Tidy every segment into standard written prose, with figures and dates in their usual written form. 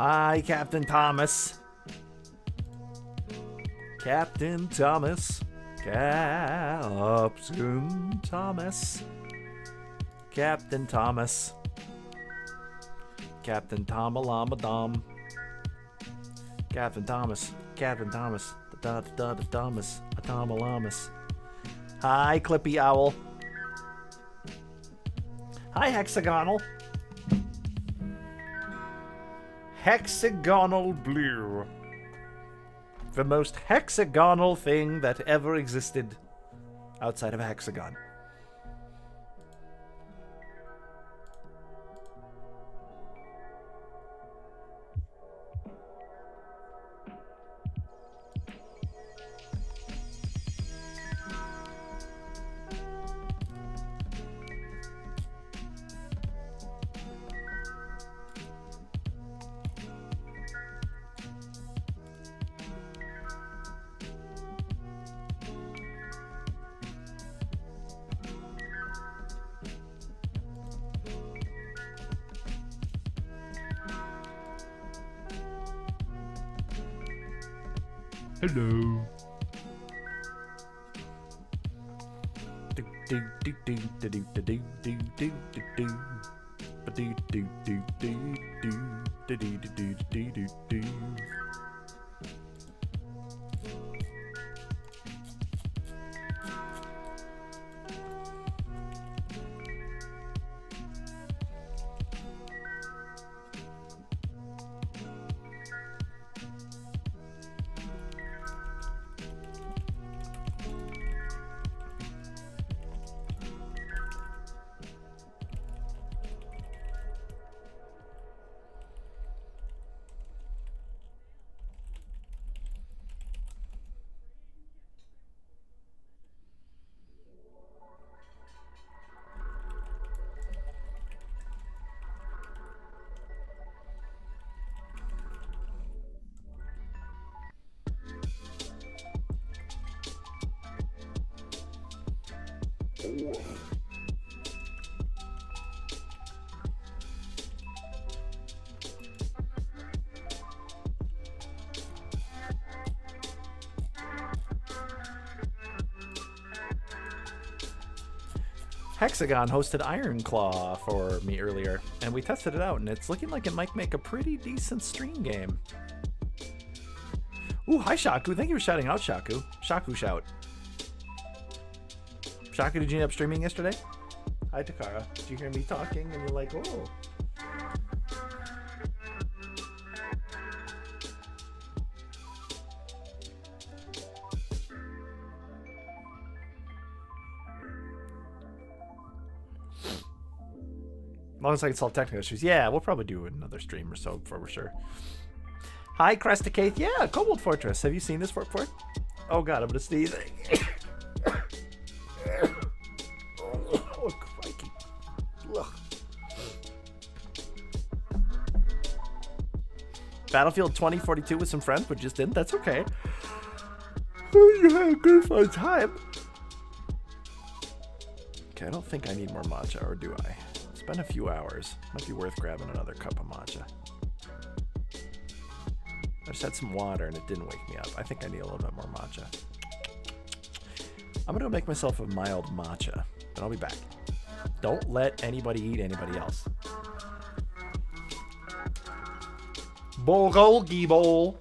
Hi, Captain Thomas. Captain Thomas. Captain Thomas. Captain Thomas. Captain Tom-a-lama-dom. Captain Thomas. Captain Thomas. Da-da-da-da-Thomas. A-tom-a-lamas. Hi, Clippy Owl. Hi, Hexagonal. Hexagonal blue. The most hexagonal thing that ever existed outside of a hexagon. Hello. Hexagon hosted Iron Claw for me earlier, and we tested it out, and it's looking like it might make a pretty decent stream game. Ooh, hi Shaku. Thank you for shouting out, Shaku. Shaku shout. Shaku, did you end up streaming yesterday? Hi Takara. Did you hear me talking and you're like, oh. As long as I can solve technical issues. Yeah, we'll probably do another stream or so for sure. Hi, Crestacaith. Yeah, Kobold Fortress. Have you seen this fort? Oh god, I'm gonna sneeze. Oh, crikey. Ugh. Battlefield 2042 with some friends, but just didn't. That's okay. You had a good fun time. Okay, I don't think I need more matcha, or do I? It's been a few hours. Might be worth grabbing another cup of matcha. I just had some water and it didn't wake me up. I think I need a little bit more matcha. I'm gonna go make myself a mild matcha, and I'll be back. Don't let anybody eat anybody else. Bulgogi bowl.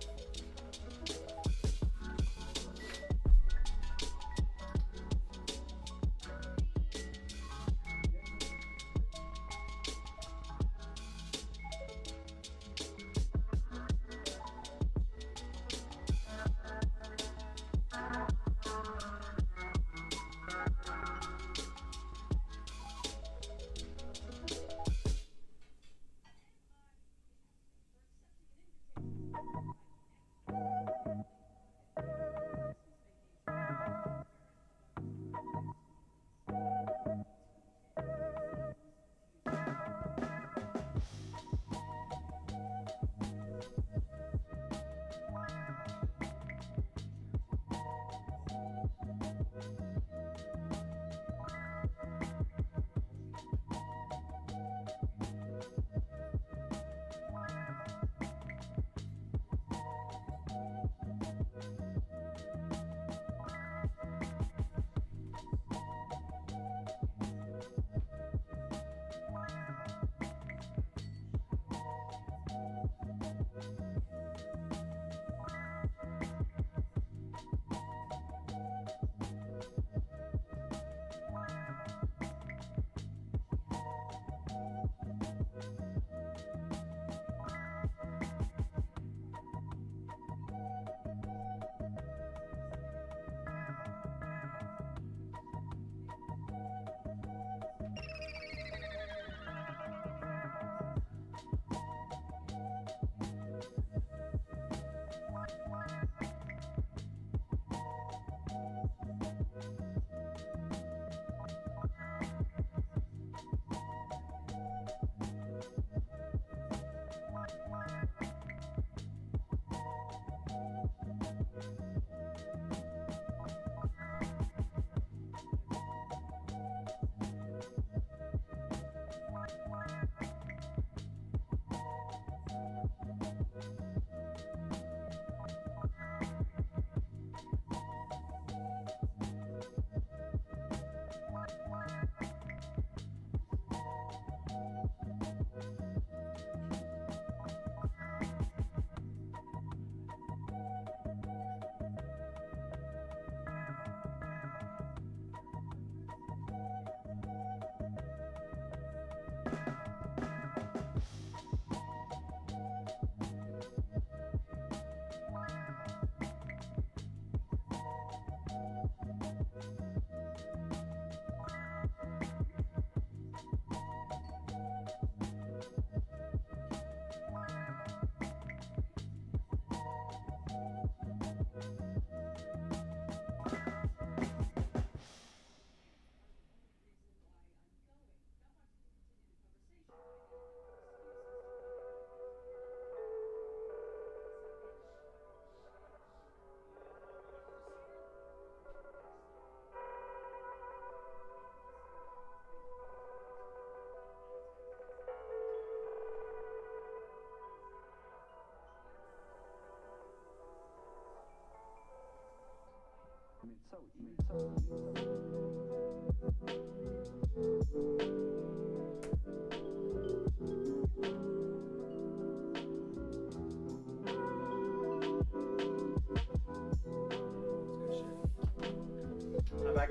I'm back.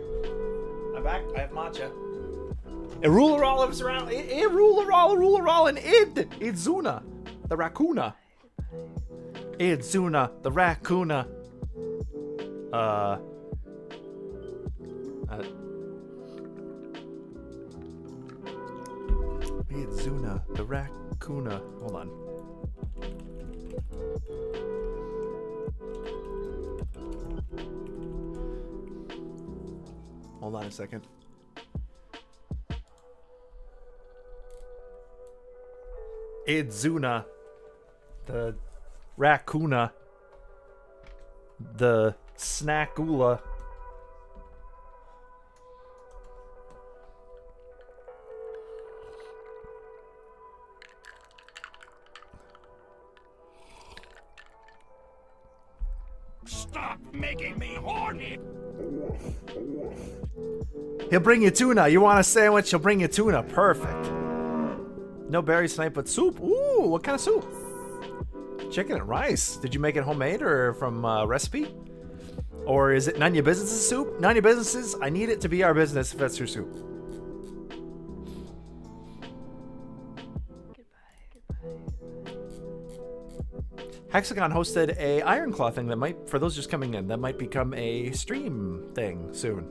I'm back. I have matcha. A ruler all of us around. A ruler all, and id. Idzuna, the raccoona. Idzuna, the raccoona. Idzuna, the raccoona. Hold on. Hold on a second. Idzuna, the raccoona, the snackula. Stop making me horny! He'll bring you tuna. You want a sandwich? He'll bring you tuna. Perfect. No berry snipe, but soup. Ooh, what kind of soup? Chicken and rice. Did you make it homemade or from recipe? Or is it none of your business's soup? None of your businesses? I need it to be our business if that's your soup. Hexagon hosted a Ironclaw thing that might, for those just coming in, that might become a stream thing soon.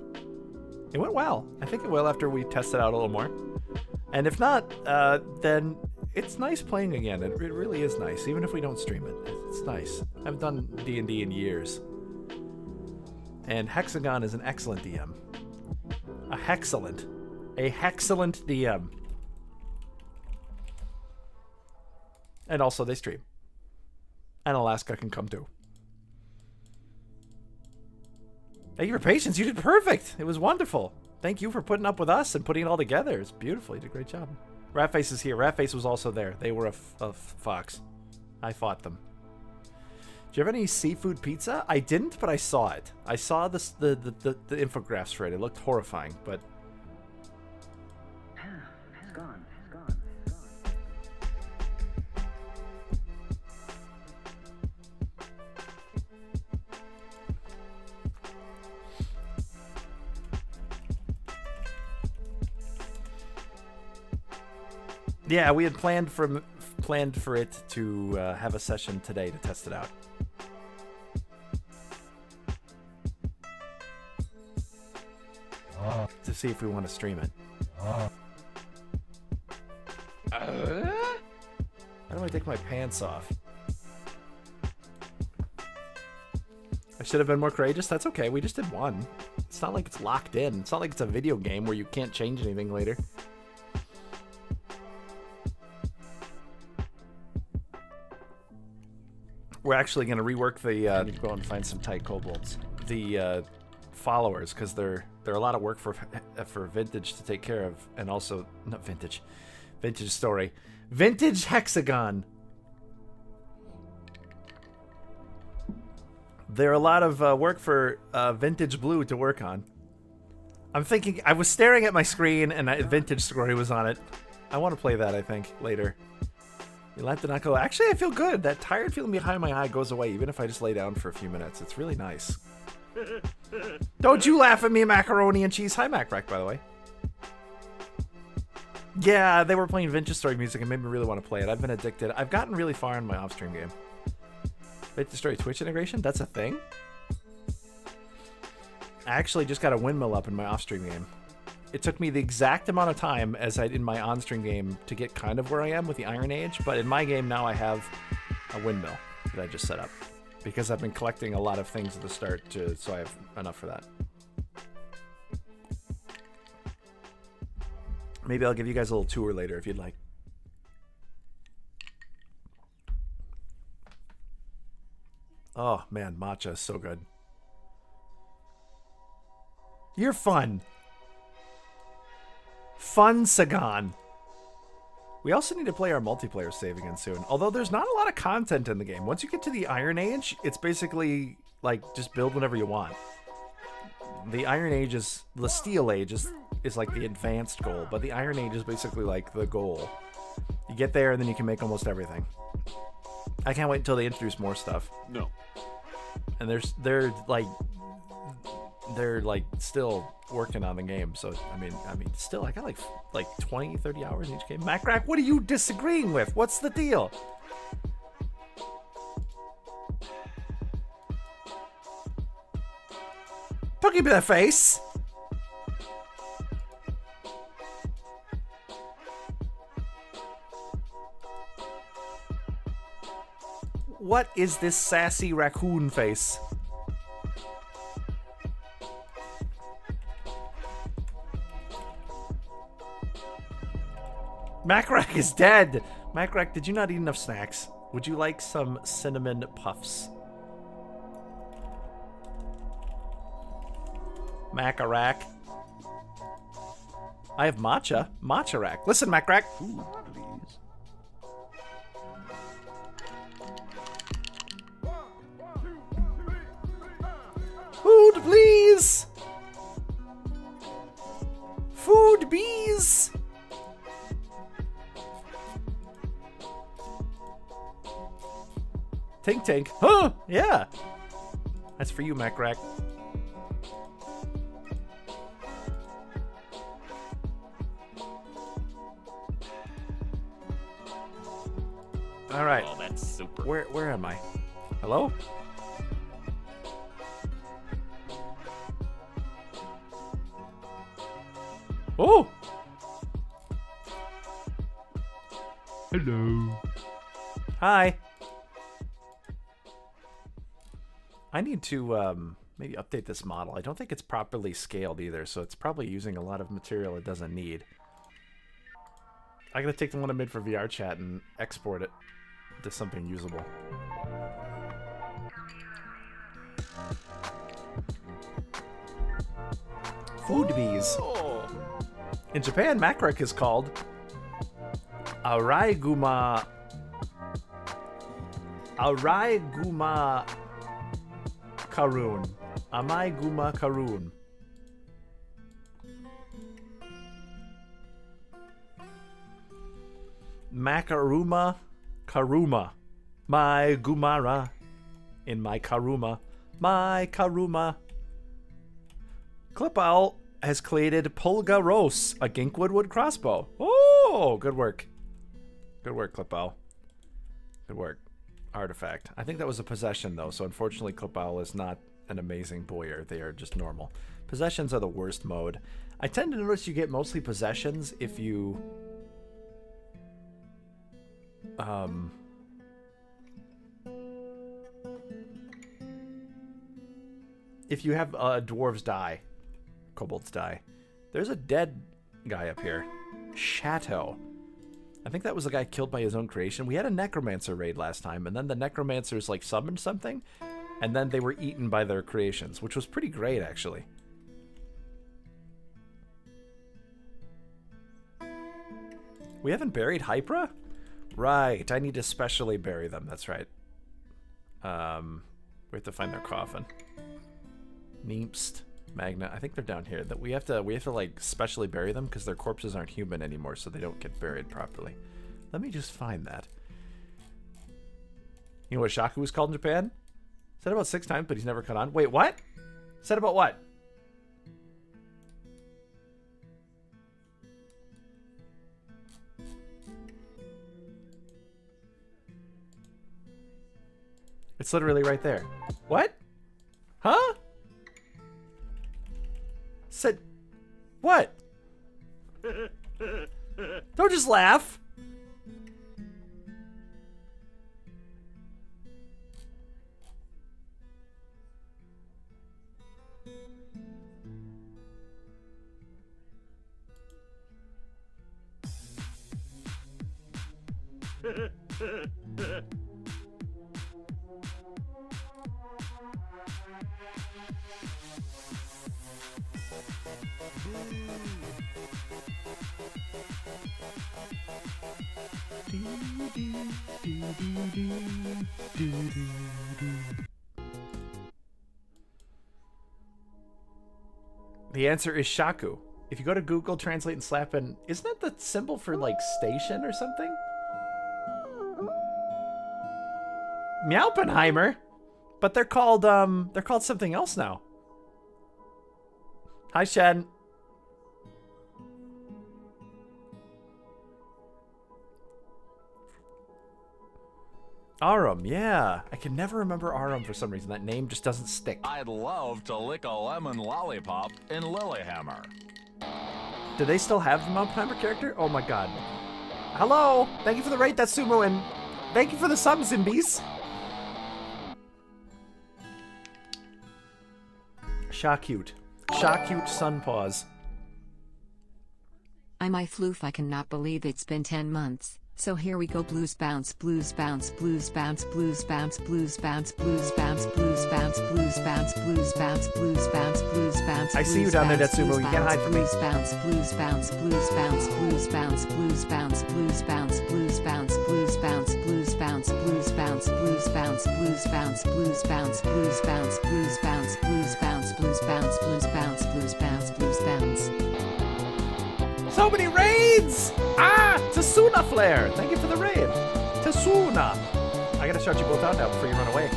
It went well. I think it will after we test it out a little more. And if not, then it's nice playing again. It really is nice, even if we don't stream it. It's nice. I've done D&D in years. And Hexagon is an excellent DM. A hexcellent DM. And also they stream. And Alaska can come too. Thank you for patience. You did perfect. It was wonderful. Thank you for putting up with us and putting it all together. It's beautiful. You did a great job. Ratface is here. Ratface was also there. They were a fox. I fought them. Do you have any seafood pizza? I didn't, but I saw it. I saw the infographs for it. It looked horrifying, but... It's gone. Yeah, we had planned for it to have a session today to test it out. To see if we want to stream it. How do I take my pants off? I should have been more courageous. That's okay. We just did one. It's not like it's locked in. It's not like it's a video game where you can't change anything later. We're actually going to rework the... I need to go and find some tight kobolds. The followers, because they're a lot of work for Vintage to take care of. And also... Not Vintage. Vintage Story. Vintage Hexagon. They're a lot of work for Vintage Blue to work on. I'm thinking... I was staring at my screen and Vintage Story was on it. I want to play that, I think, later. You let the not go. Actually, I feel good. That tired feeling behind my eye goes away, even if I just lay down for a few minutes. It's really nice. Don't you laugh at me, macaroni and cheese. Hi, Macrack, by the way. Yeah, they were playing Vintage Story music and made me really want to play it. I've been addicted. I've gotten really far in my off-stream game. Vintage Story Twitch integration? That's a thing? I actually just got a windmill up in my off-stream game. It took me the exact amount of time as I did in my on-stream game to get kind of where I am with the Iron Age, but in my game now I have a windmill that I just set up because I've been collecting a lot of things at the start, so I have enough for that. Maybe I'll give you guys a little tour later if you'd like. Oh man, matcha is so good. You're fun. Fun Sagan. We also need to play our multiplayer save again soon. Although there's not a lot of content in the game. Once you get to the Iron Age, it's basically like just build whatever you want. The Iron Age is the Steel Age is like the advanced goal, but the Iron Age is basically like the goal. You get there and then you can make almost everything. I can't wait until they introduce more stuff. No. And they're like still working on the game. So I mean still I got like 20, 30 hours in each game. Macrack, what are you disagreeing with? What's the deal? Don't give me that face. What is this sassy raccoon face? Macrack is dead. Macrack, did you not eat enough snacks? Would you like some cinnamon puffs? Macarack. I have matcha. Matcha rack. Listen, Macrack. Ooh, please. Food, please. Food, bees. Tink Tink. Huh? Yeah. That's for you, Macrack. All right. Oh, that's super. Where am I? Hello? Oh! Hello. Hi. I need to maybe update this model. I don't think it's properly scaled either, so it's probably using a lot of material it doesn't need. I gotta take the one I made for VR chat and export it to something usable. Food bees. Oh. In Japan, Macrack is called Araiguma Karun. Amaiguma Karun. Makaruma Karuma. My Gumara. In my Karuma. My Karuma. Clipowl has created Pulga Ros, a Ginkwood wood crossbow. Oh, good work. Good work, Clipowl. Good work. Artifact. I think that was a possession, though, so unfortunately Clipowl is not an amazing boyer. They are just normal. Possessions are the worst mode. I tend to notice you get mostly possessions if you... if you have dwarves die. Kobolds die. There's a dead guy up here. Chateau. I think that was the guy killed by his own creation. We had a necromancer raid last time, and then the necromancers like summoned something, and then they were eaten by their creations, which was pretty great actually. We haven't buried Hypra? Right, I need to specially bury them, that's right. We have to find their coffin. Neemst. Magna, I think they're down here. That we have to like specially bury them because their corpses aren't human anymore, so they don't get buried properly. Let me just find that. You know what Shaku was called in Japan? Said about 6 times, but he's never caught on. Wait, what? Said about what? It's literally right there. What? Huh? Said what? Don't just laugh. The answer is Shaku. If you go to Google Translate and slap in, isn't that the symbol for like station or something? Meowpenheimer, but they're called something else now. Hi, Shen. Arum, yeah. I can never remember Arum for some reason. That name just doesn't stick. I'd love to lick a lemon lollipop in Lilyhammer. Do they still have the Meowpenheimer character? Oh my god. Hello! Thank you for the raid, that's Sumo, and thank you for the sub, Zimbies. Shawcute. Shawcute Sunpaws. I'm I floof, I cannot believe it's been 10 months. So here we go, blues bounce, blues bounce, blues bounce, blues bounce, blues bounce, blues bounce, blues bounce, blues bounce, blues bounce, blues bounce, blues bounce. I see you down there, Datsumo. You can't hide from me. Blues bounce, blues bounce, blues bounce, blues bounce, blues bounce, blues bounce, blues bounce, blues bounce, blues bounce, blues bounce, blues bounce, blues bounce, blues bounce, blues bounce, blues bounce, blues bounce, blues bounce, blues bounce, blues bounce, blues bounce. So many raids! Ah! Tasuna Flare! Thank you for the raid. Tasuna! I gotta shout you both out now before you run away.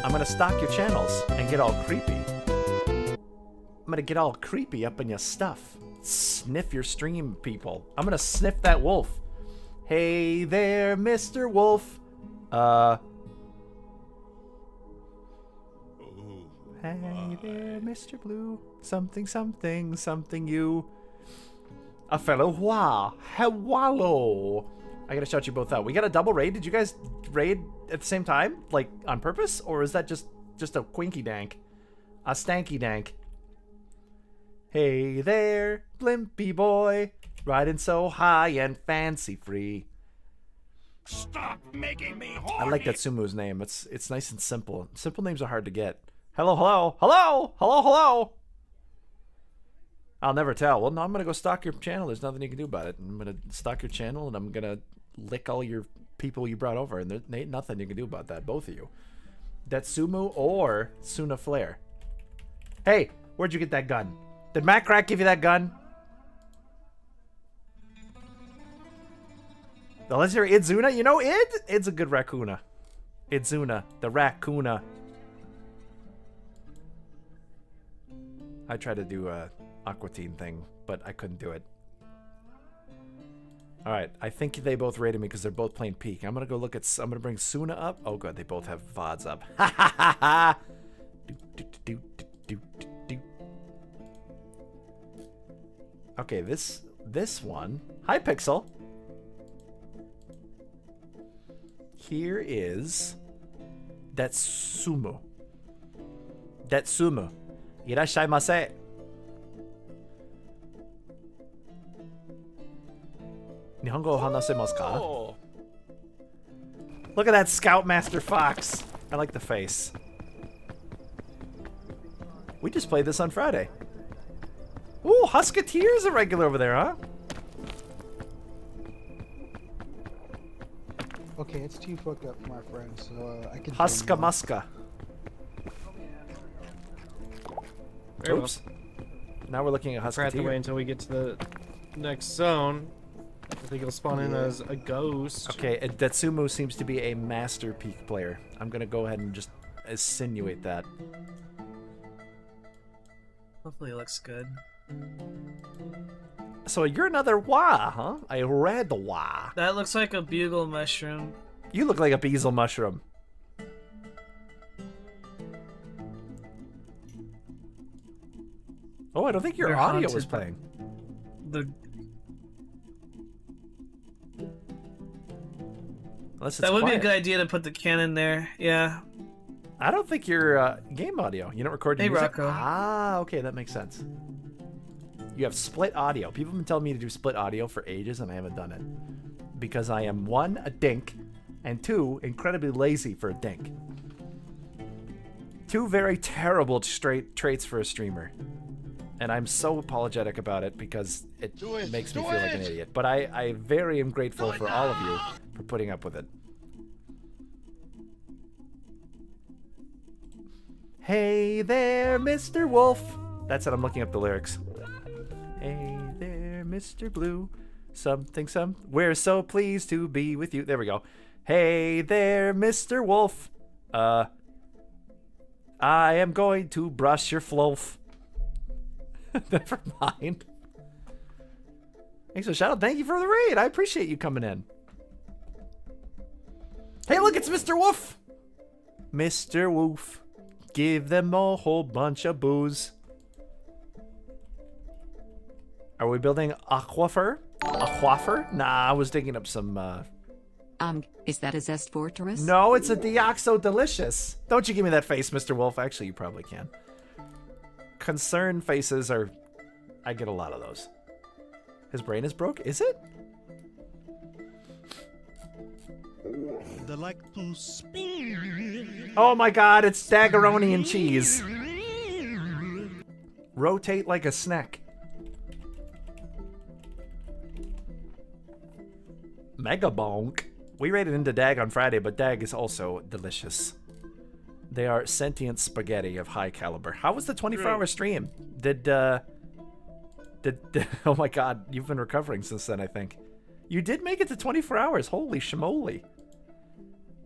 I'm gonna stalk your channels and get all creepy. I'm gonna get all creepy up in your stuff. Sniff your stream, people. I'm gonna sniff that wolf. Hey there, Mr. Wolf. Hey there, Mr. Blue. Something, something, something you. A fellow Hua. Hewallo. I gotta shout you both out. We got a double raid. Did you guys raid at the same time? Like, on purpose? Or is that just a quinky dank? A stanky dank. Hey there, Blimpy boy. Riding so high and fancy free. Stop making me horny. I like that Sumu's name. It's nice and simple. Simple names are hard to get. Hello, hello. Hello! Hello, hello! I'll never tell. Well, no, I'm going to go stalk your channel. There's nothing you can do about it. I'm going to stalk your channel, and I'm going to lick all your people you brought over, and there ain't nothing you can do about that, both of you. That's Sumu or Suna Flare. Hey, where'd you get that gun? Did Matt Crack give you that gun? The legendary Idzuna? You know Id? Id's a good raccoona. Idzuna, the raccoona. I tried to do a Aqua Teen thing, but I couldn't do it. Alright, I think they both rated me because they're both playing Peak. I'm gonna go look at... I'm gonna bring Suna up. Oh good, they both have VODs up. Ha ha ha ha! Okay, this one... Hi, Pixel! Here is... Datsumu. Datsumu. Irashaimase. Nihongo hanasemasu ka? Oh. Look at that Scoutmaster Fox. I like the face. We just played this on Friday. Ooh, Husketeer's a regular over there, huh? Okay, it's too fucked up for my friends, so I can. Huska Muska. Very Oops. Now we're looking at We're have to wait Husketeer. until we get to the next zone. I think he'll spawn in as a ghost. Okay, Datsumu seems to be a master Peak player. I'm gonna go ahead and just insinuate that. Hopefully it looks good. So you're another Wa, huh? A red Wa. That looks like a bugle mushroom. You look like a bezel mushroom. Oh, I don't think your They're audio haunted was by- playing. The Unless it's that would be a quiet. good idea to put the cannon there. Yeah. I don't think your game audio. You don't record your Hey, music? Rocco. Ah, okay, that makes sense. You have split audio. People have been telling me to do split audio for ages, and I haven't done it. Because I am, one, a dink, and two, incredibly lazy for a dink. Two very terrible traits for a streamer. And I'm so apologetic about it because it makes me feel like an idiot. But I very am grateful for all of you for putting up with it. Hey there, Mr. Wolf. That's it. I'm looking up the lyrics. Hey there, Mr. Blue. Something, we're so pleased to be with you. There we go. Hey there, Mr. Wolf. I am going to brush your fluff. Never mind. Thanks for the shout out. Thank you for the raid. I appreciate you coming in. Hey, look, it's Mr. Wolf. Mr. Wolf. Give them a whole bunch of booze. Are we building aquifer? Aquifer? Nah, I was digging up some, Is that a Zest Fortress? No, it's a Deoxo Delicious. Don't you give me that face, Mr. Wolf. Actually, you probably can. Concerned faces are... I get a lot of those. His brain is broke? Is it? They like to spin. Oh my god, it's Staggeroni and cheese. Rotate like a snack. Mega bonk. We raided into Dag on Friday, but Dag is also delicious. They are sentient spaghetti of high caliber. How was the 24-hour stream? Did oh my god, you've been recovering since then, I think. You did make it to 24 hours. Holy shmoly.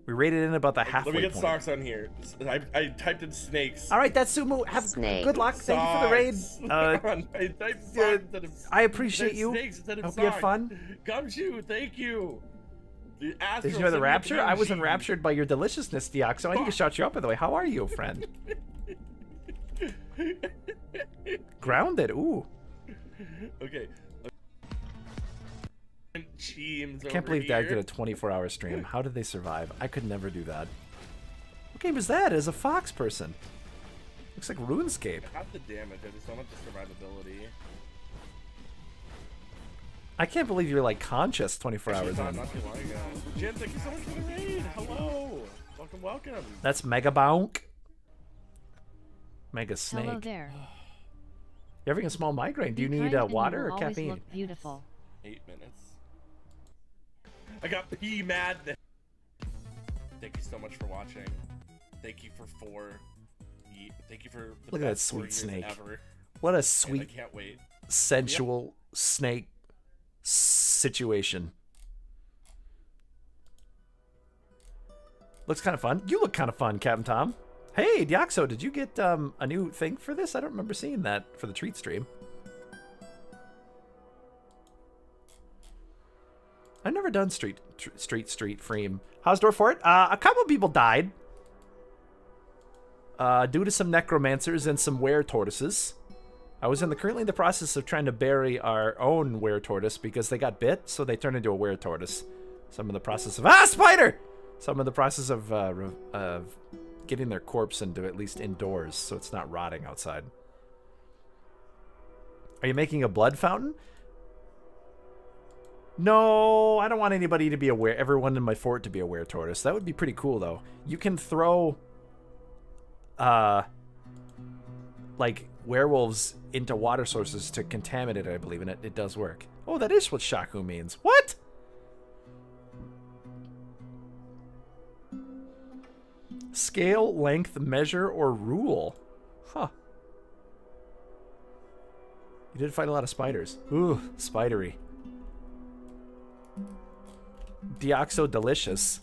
We raided in about the halfway Let me get point. socks on here. I typed in snakes. All right, that's Sumu. Have good luck. Thank you for the raid. I typed socks instead of, I appreciate you. snakes instead of Hope you had socks. fun. Gumshoe, thank you. The Did you enjoy the rapture? I was enraptured by your deliciousness, Deoxo. I need to shout you up, by the way. How are you, friend? Grounded. Ooh. Okay. Can't believe Dag did a 24-hour stream. How did they survive? I could never do that. What game is that? As a fox person. Looks like RuneScape. Half the damage, I just don't have the survivability. I can't believe you're like conscious 24 hours in. Not too long ago. Jen, thank you so much for the raid. Hello. Welcome, welcome. That's Mega Bonk. Mega Snake. Hello there. You're having a small migraine. Do you need water or caffeine? Look beautiful. 8 minutes. I got pee mad. Thank you so much for watching. Thank you for 4. Thank you for the Look at that best 4 sweet years snake. ever. What a And I sweet, can't wait. sensual snake situation. Looks kind of fun. You look kind of fun, Captain Tom. Hey, Deoxo, did you get a new thing for this? I don't remember seeing that for the treat stream. I've never done street frame. How's Dwarf Fort? A couple people died. Due to some necromancers and some were tortoises. I was currently in the process of trying to bury our own were tortoise because they got bit, so they turned into a were tortoise. Some in the process of spider. Some in the process of getting their corpse into at least indoors, so it's not rotting outside. Are you making a blood fountain? No, I don't want anybody to be aware. Everyone in my fort to be a were tortoise. That would be pretty cool, though. You can throw, like werewolves into water sources to contaminate it, I believe, and it does work. Oh, that is what shaku means. What? Scale, length, measure, or rule. Huh. You did fight a lot of spiders. Ooh, spidery. Deoxo delicious.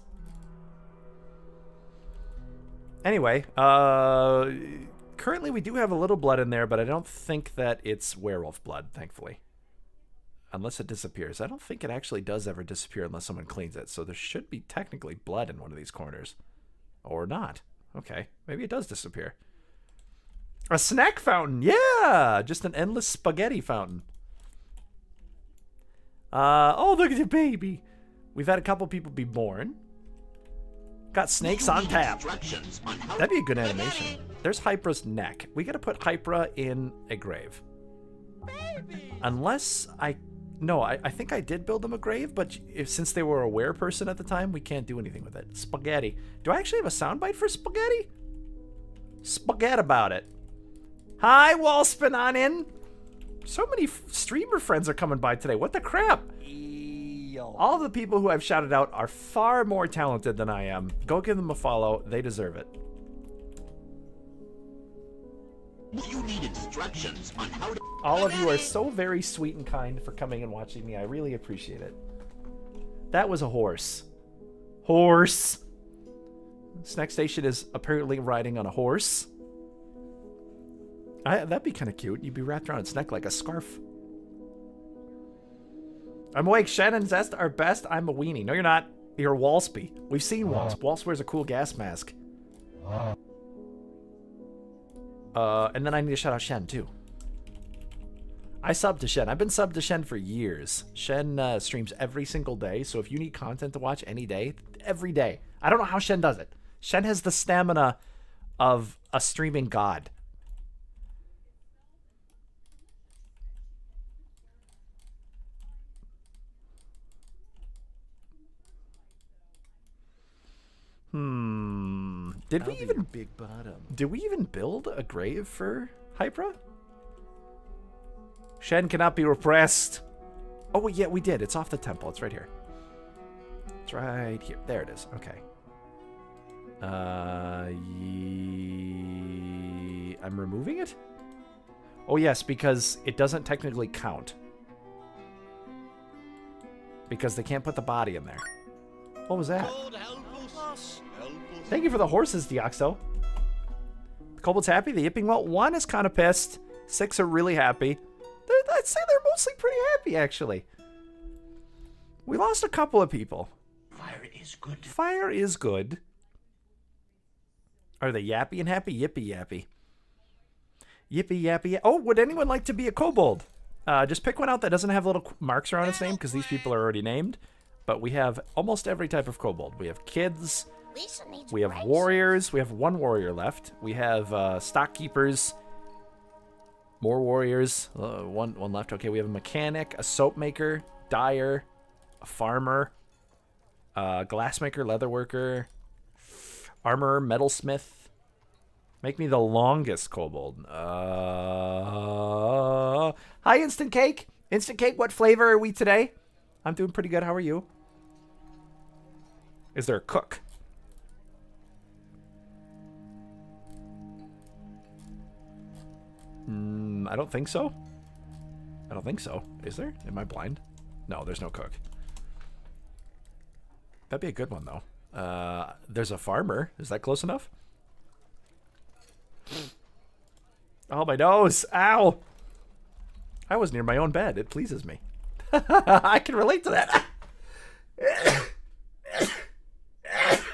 Anyway, currently we do have a little blood in there, but I don't think that it's werewolf blood, thankfully. Unless it disappears. I don't think it actually does ever disappear unless someone cleans it, so there should be technically blood in one of these corners. Or not. Okay, maybe it does disappear. A snack fountain, yeah! Just an endless spaghetti fountain. Oh, look at the baby. We've had a couple people be born. Got snakes on tap. That'd be a good animation. There's Hypra's neck. We gotta put Hypra in a grave. Unless no, I think I did build them a grave, but since they were a were person at the time, we can't do anything with it. Spaghetti. Do I actually have a soundbite for spaghetti? Spaghetti about it. Hi, Wallspin on in. So many streamer friends are coming by today. What the crap? All the people who I've shouted out are far more talented than I am. Go give them a follow. They deserve it. You need instructions. instructions on how to... All of you are so very sweet and kind for coming and watching me. I really appreciate it. That was a horse. Horse. Snack Station is apparently riding on a horse. That'd be kind of cute. You'd be wrapped around its neck like a scarf. I'm awake. Shen and Zest are best. I'm a weenie. No, you're not. You're Walsby. We've seen Walsp. Walsp wears a cool gas mask. And then I need to shout out Shen, too. I subbed to Shen. I've been subbed to Shen for years. Shen streams every single day, so if you need content to watch any day, every day. I don't know how Shen does it. Shen has the stamina of a streaming god. Did we even big bottom? Did we even build a grave for Hypra? Shen cannot be repressed. Oh yeah, we did. It's off the temple. It's right here. It's right here. There it is. Okay. I'm removing it? Oh yes, because it doesn't technically count. Because they can't put the body in there. What was that? Thank you for the horses, Deoxo. The Kobold's happy. The Yipping Welt 1 is kind of pissed. 6 are really happy. I'd say they're mostly pretty happy, actually. We lost a couple of people. Fire is good. Fire is good. Are they yappy and happy? Yippy yappy. Yippy yappy. Oh, would anyone like to be a kobold? Just pick one out that doesn't have little marks around its name, because these people are already named. But we have almost every type of kobold. We have kids. We have warriors. We have one warrior left. We have stock keepers. More warriors. One left. Okay, we have a mechanic, a soap maker, dyer, a farmer, glassmaker, leather worker, armorer, metalsmith. Make me the longest kobold. Hi, Instant Cake. Instant Cake, what flavor are we today? I'm doing pretty good. How are you? Is there a cook? I don't think so. I don't think so. Is there? Am I blind? No, there's no cook. That'd be a good one, though. There's a farmer. Is that close enough? Oh, my nose. Ow. I was near my own bed. It pleases me. I can relate to that.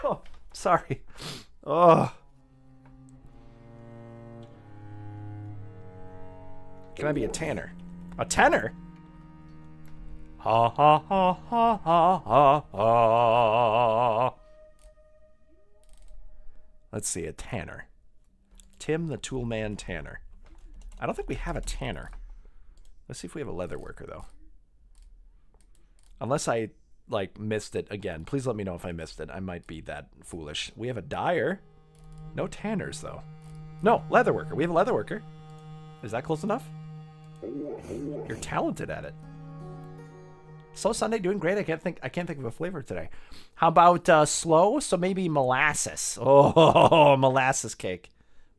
Oh, sorry. Oh. Can I be a tanner? A tanner? Ha ha ha ha ha ha ha. Let's see, a tanner. Tim the Toolman Tanner. I don't think we have a tanner. Let's see if we have a leather worker, though. Unless I, like, missed it again. Please let me know if I missed it. I might be that foolish. We have a dyer. No tanners, though. No, leather worker. We have a leather worker. Is that close enough? You're talented at it. Slow Sunday, doing great. I can't think of a flavor today. How about slow? So maybe molasses. Oh, molasses cake.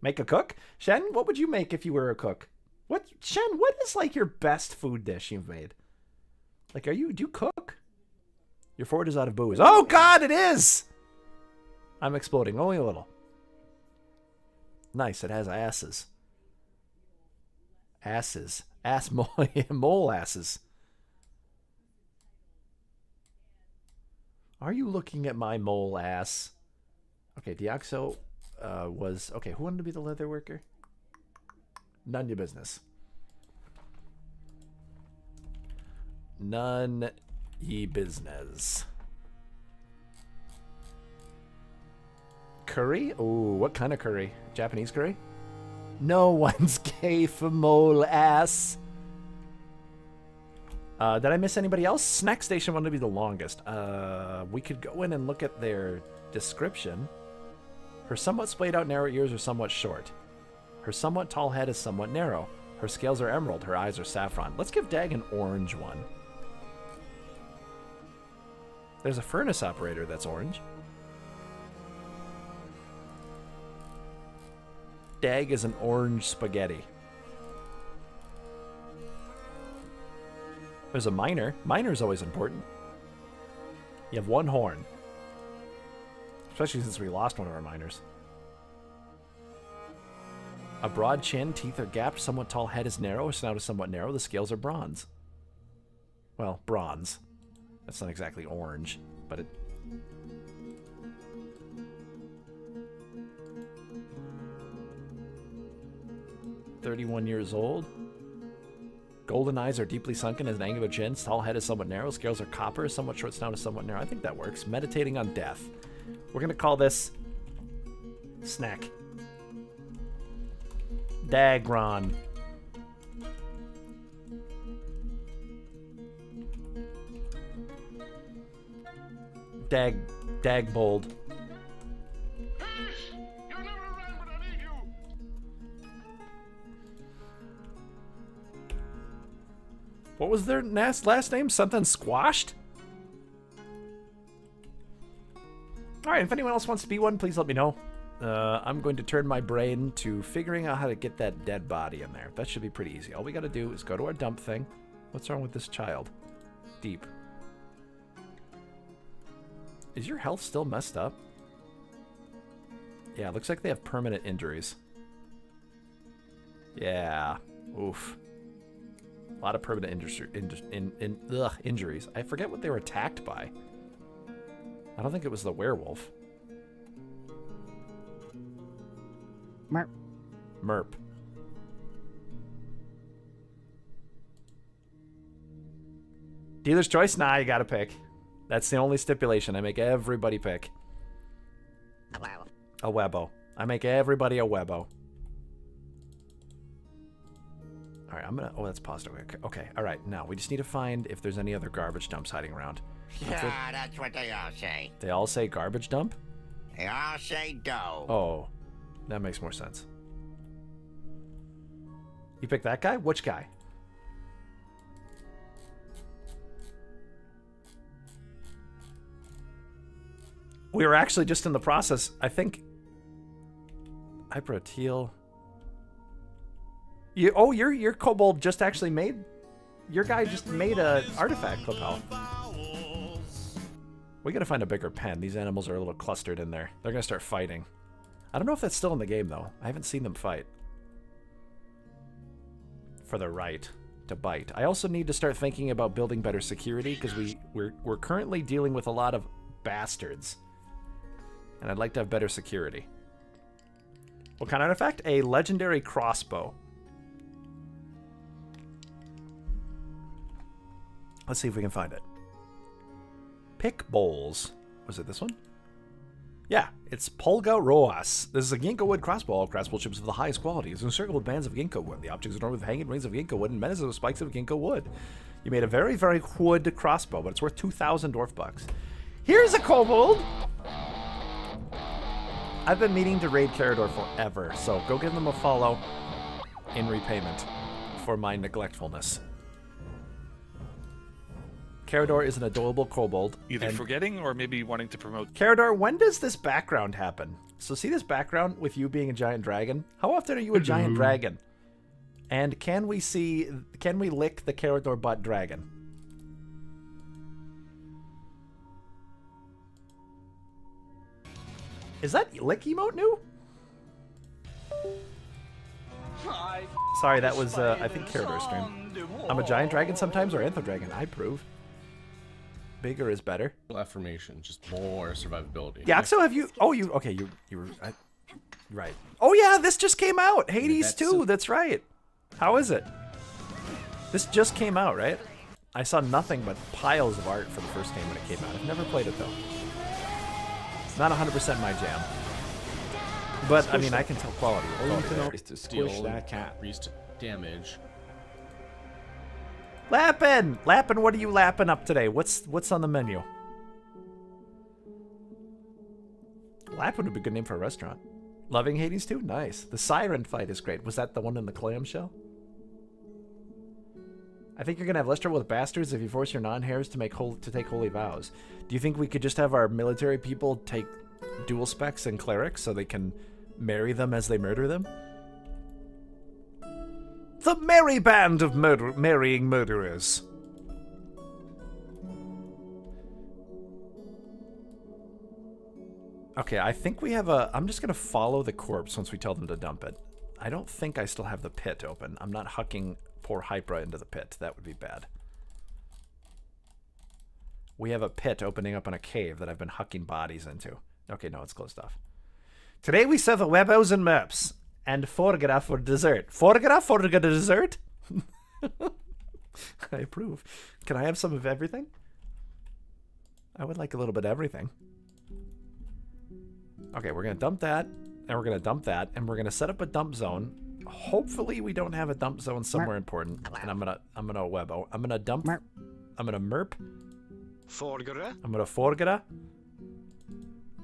Make a cook? Shen, what would you make if you were a cook? Shen, what is like your best food dish you've made? Like, do you cook? Your fort is out of booze. Oh God, it is! I'm exploding, only a little. Nice, it has asses. Asses. Mole asses. Are you looking at my mole ass? Okay, Deoxo was... Okay, who wanted to be the leather worker? None your business. None ye business. Curry? Ooh, what kind of curry? Japanese curry? No one's gay for mole ass. Did I miss anybody else? Snack Station wanted to be the longest. We could go in and look at their description. Her somewhat splayed out narrow ears are somewhat short. Her somewhat tall head is somewhat narrow. Her scales are emerald. Her eyes are saffron. Let's give Dag an orange one. There's a furnace operator that's orange. Dag is an orange spaghetti. There's a miner. Miner's always important. You have one horn. Especially since we lost one of our miners. A broad chin, teeth are gapped, somewhat tall head is narrow, snout is somewhat narrow, the scales are bronze. Well, bronze. That's not exactly orange, but it... "31 years old. Golden eyes are deeply sunken as an angular chin. Tall head is somewhat narrow. Scales are copper. Somewhat short snout is somewhat narrow." I think that works. Meditating on death. We're going to call this... Snack. Dagron. Dagbold. What was their last name? Something Squashed? Alright, if anyone else wants to be one, please let me know. I'm going to turn my brain to figuring out how to get that dead body in there. That should be pretty easy. All we gotta do is go to our dump thing. What's wrong with this child? Deep. Is your health still messed up? Yeah, looks like they have permanent injuries. Yeah. Oof. A lot of permanent injuries. I forget what they were attacked by. I don't think it was the werewolf. Merp. Merp. Dealer's choice? Nah, you gotta pick. That's the only stipulation. I make everybody pick. A webbo. I make everybody a webbo. Alright, I'm gonna... Oh, that's positive. Okay, alright. Now, we just need to find if there's any other garbage dumps hiding around. Yeah, that's what they all say. They all say garbage dump? They all say dough. Oh, that makes more sense. You pick that guy? Which guy? We were actually just in the process, I think... Hyperteal... Your kobold just actually made... Your guy just made a artifact lapel. We gotta find a bigger pen. These animals are a little clustered in there. They're gonna start fighting. I don't know if that's still in the game, though. I haven't seen them fight. For the right to bite. I also need to start thinking about building better security, because we're currently dealing with a lot of bastards. And I'd like to have better security. What kind of artifact? A legendary crossbow. Let's see if we can find it. Pick bowls. Was it this one? Yeah, it's Polga Roas. This is a ginkgo wood crossbow. All crossbow ships of the highest quality. It's encircled with bands of ginkgo wood. The object is adorned with hanging rings of ginkgo wood and menaced with spikes of ginkgo wood. You made a very, very wood crossbow, but it's worth 2,000 dwarf bucks. Here's a kobold! I've been meaning to raid Carador forever, so go give them a follow in repayment for my neglectfulness. Carador is an adorable kobold. Either forgetting or maybe wanting to promote. Carador, when does this background happen? So see this background with you being a giant dragon? How often are you a giant dragon? And can we lick the Carador butt dragon? Is that lick emote new? Sorry, that was, I think, Carador stream. I'm a giant dragon sometimes, or antho dragon. I approve. Bigger is better. Affirmation, just more survivability. Yeah, so have you... Oh, you... Okay, you were... right. Oh, yeah, this just came out. Hades 2, that's right. How is it? This just came out, right? I saw nothing but piles of art for the first game when it came out. I've never played it, though. It's not 100% my jam. But, I mean, I can tell quality. All you need to know is to steal that cat. Increased damage. Lappin! Lappin, what are you lapping up today? What's on the menu? Lappin would be a good name for a restaurant. Loving Hades 2? Nice. The siren fight is great. Was that the one in the clamshell? I think you're gonna have less trouble with bastards if you force your non-hairs to take holy vows. Do you think we could just have our military people take dual specs and clerics so they can marry them as they murder them? The merry band of marrying murderers. Okay, I think we have a... I'm just going to follow the corpse once we tell them to dump it. I don't think I still have the pit open. I'm not hucking poor Hypra into the pit. That would be bad. We have a pit opening up in a cave that I've been hucking bodies into. Okay, no, it's closed off. Today we serve webos and merps. And forgera for dessert. Forgera for dessert? I approve. Can I have some of everything? I would like a little bit of everything. Okay, we're going to dump that, and we're going to dump that, and we're going to set up a dump zone. Hopefully we don't have a dump zone somewhere important. And I'm gonna webo. I'm gonna dump. I'm gonna merp. Forgera. I'm gonna forgera.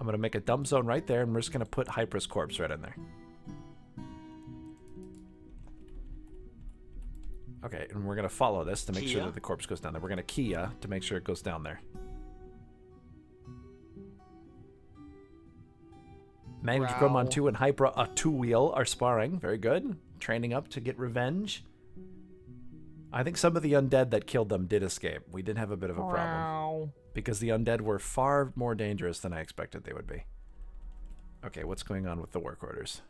I'm gonna make a dump zone right there, and we're just gonna put Hypra's corpse right in there. Okay, and we're gonna follow this to make sure that the corpse goes down there. We're gonna Kia to make sure it goes down there. Manage Gromon 2 and Hypra, a two-wheel, are sparring. Very good. Training up to get revenge. I think some of the undead that killed them did escape. We did have a bit of a problem. Because the undead were far more dangerous than I expected they would be. Okay, what's going on with the work orders?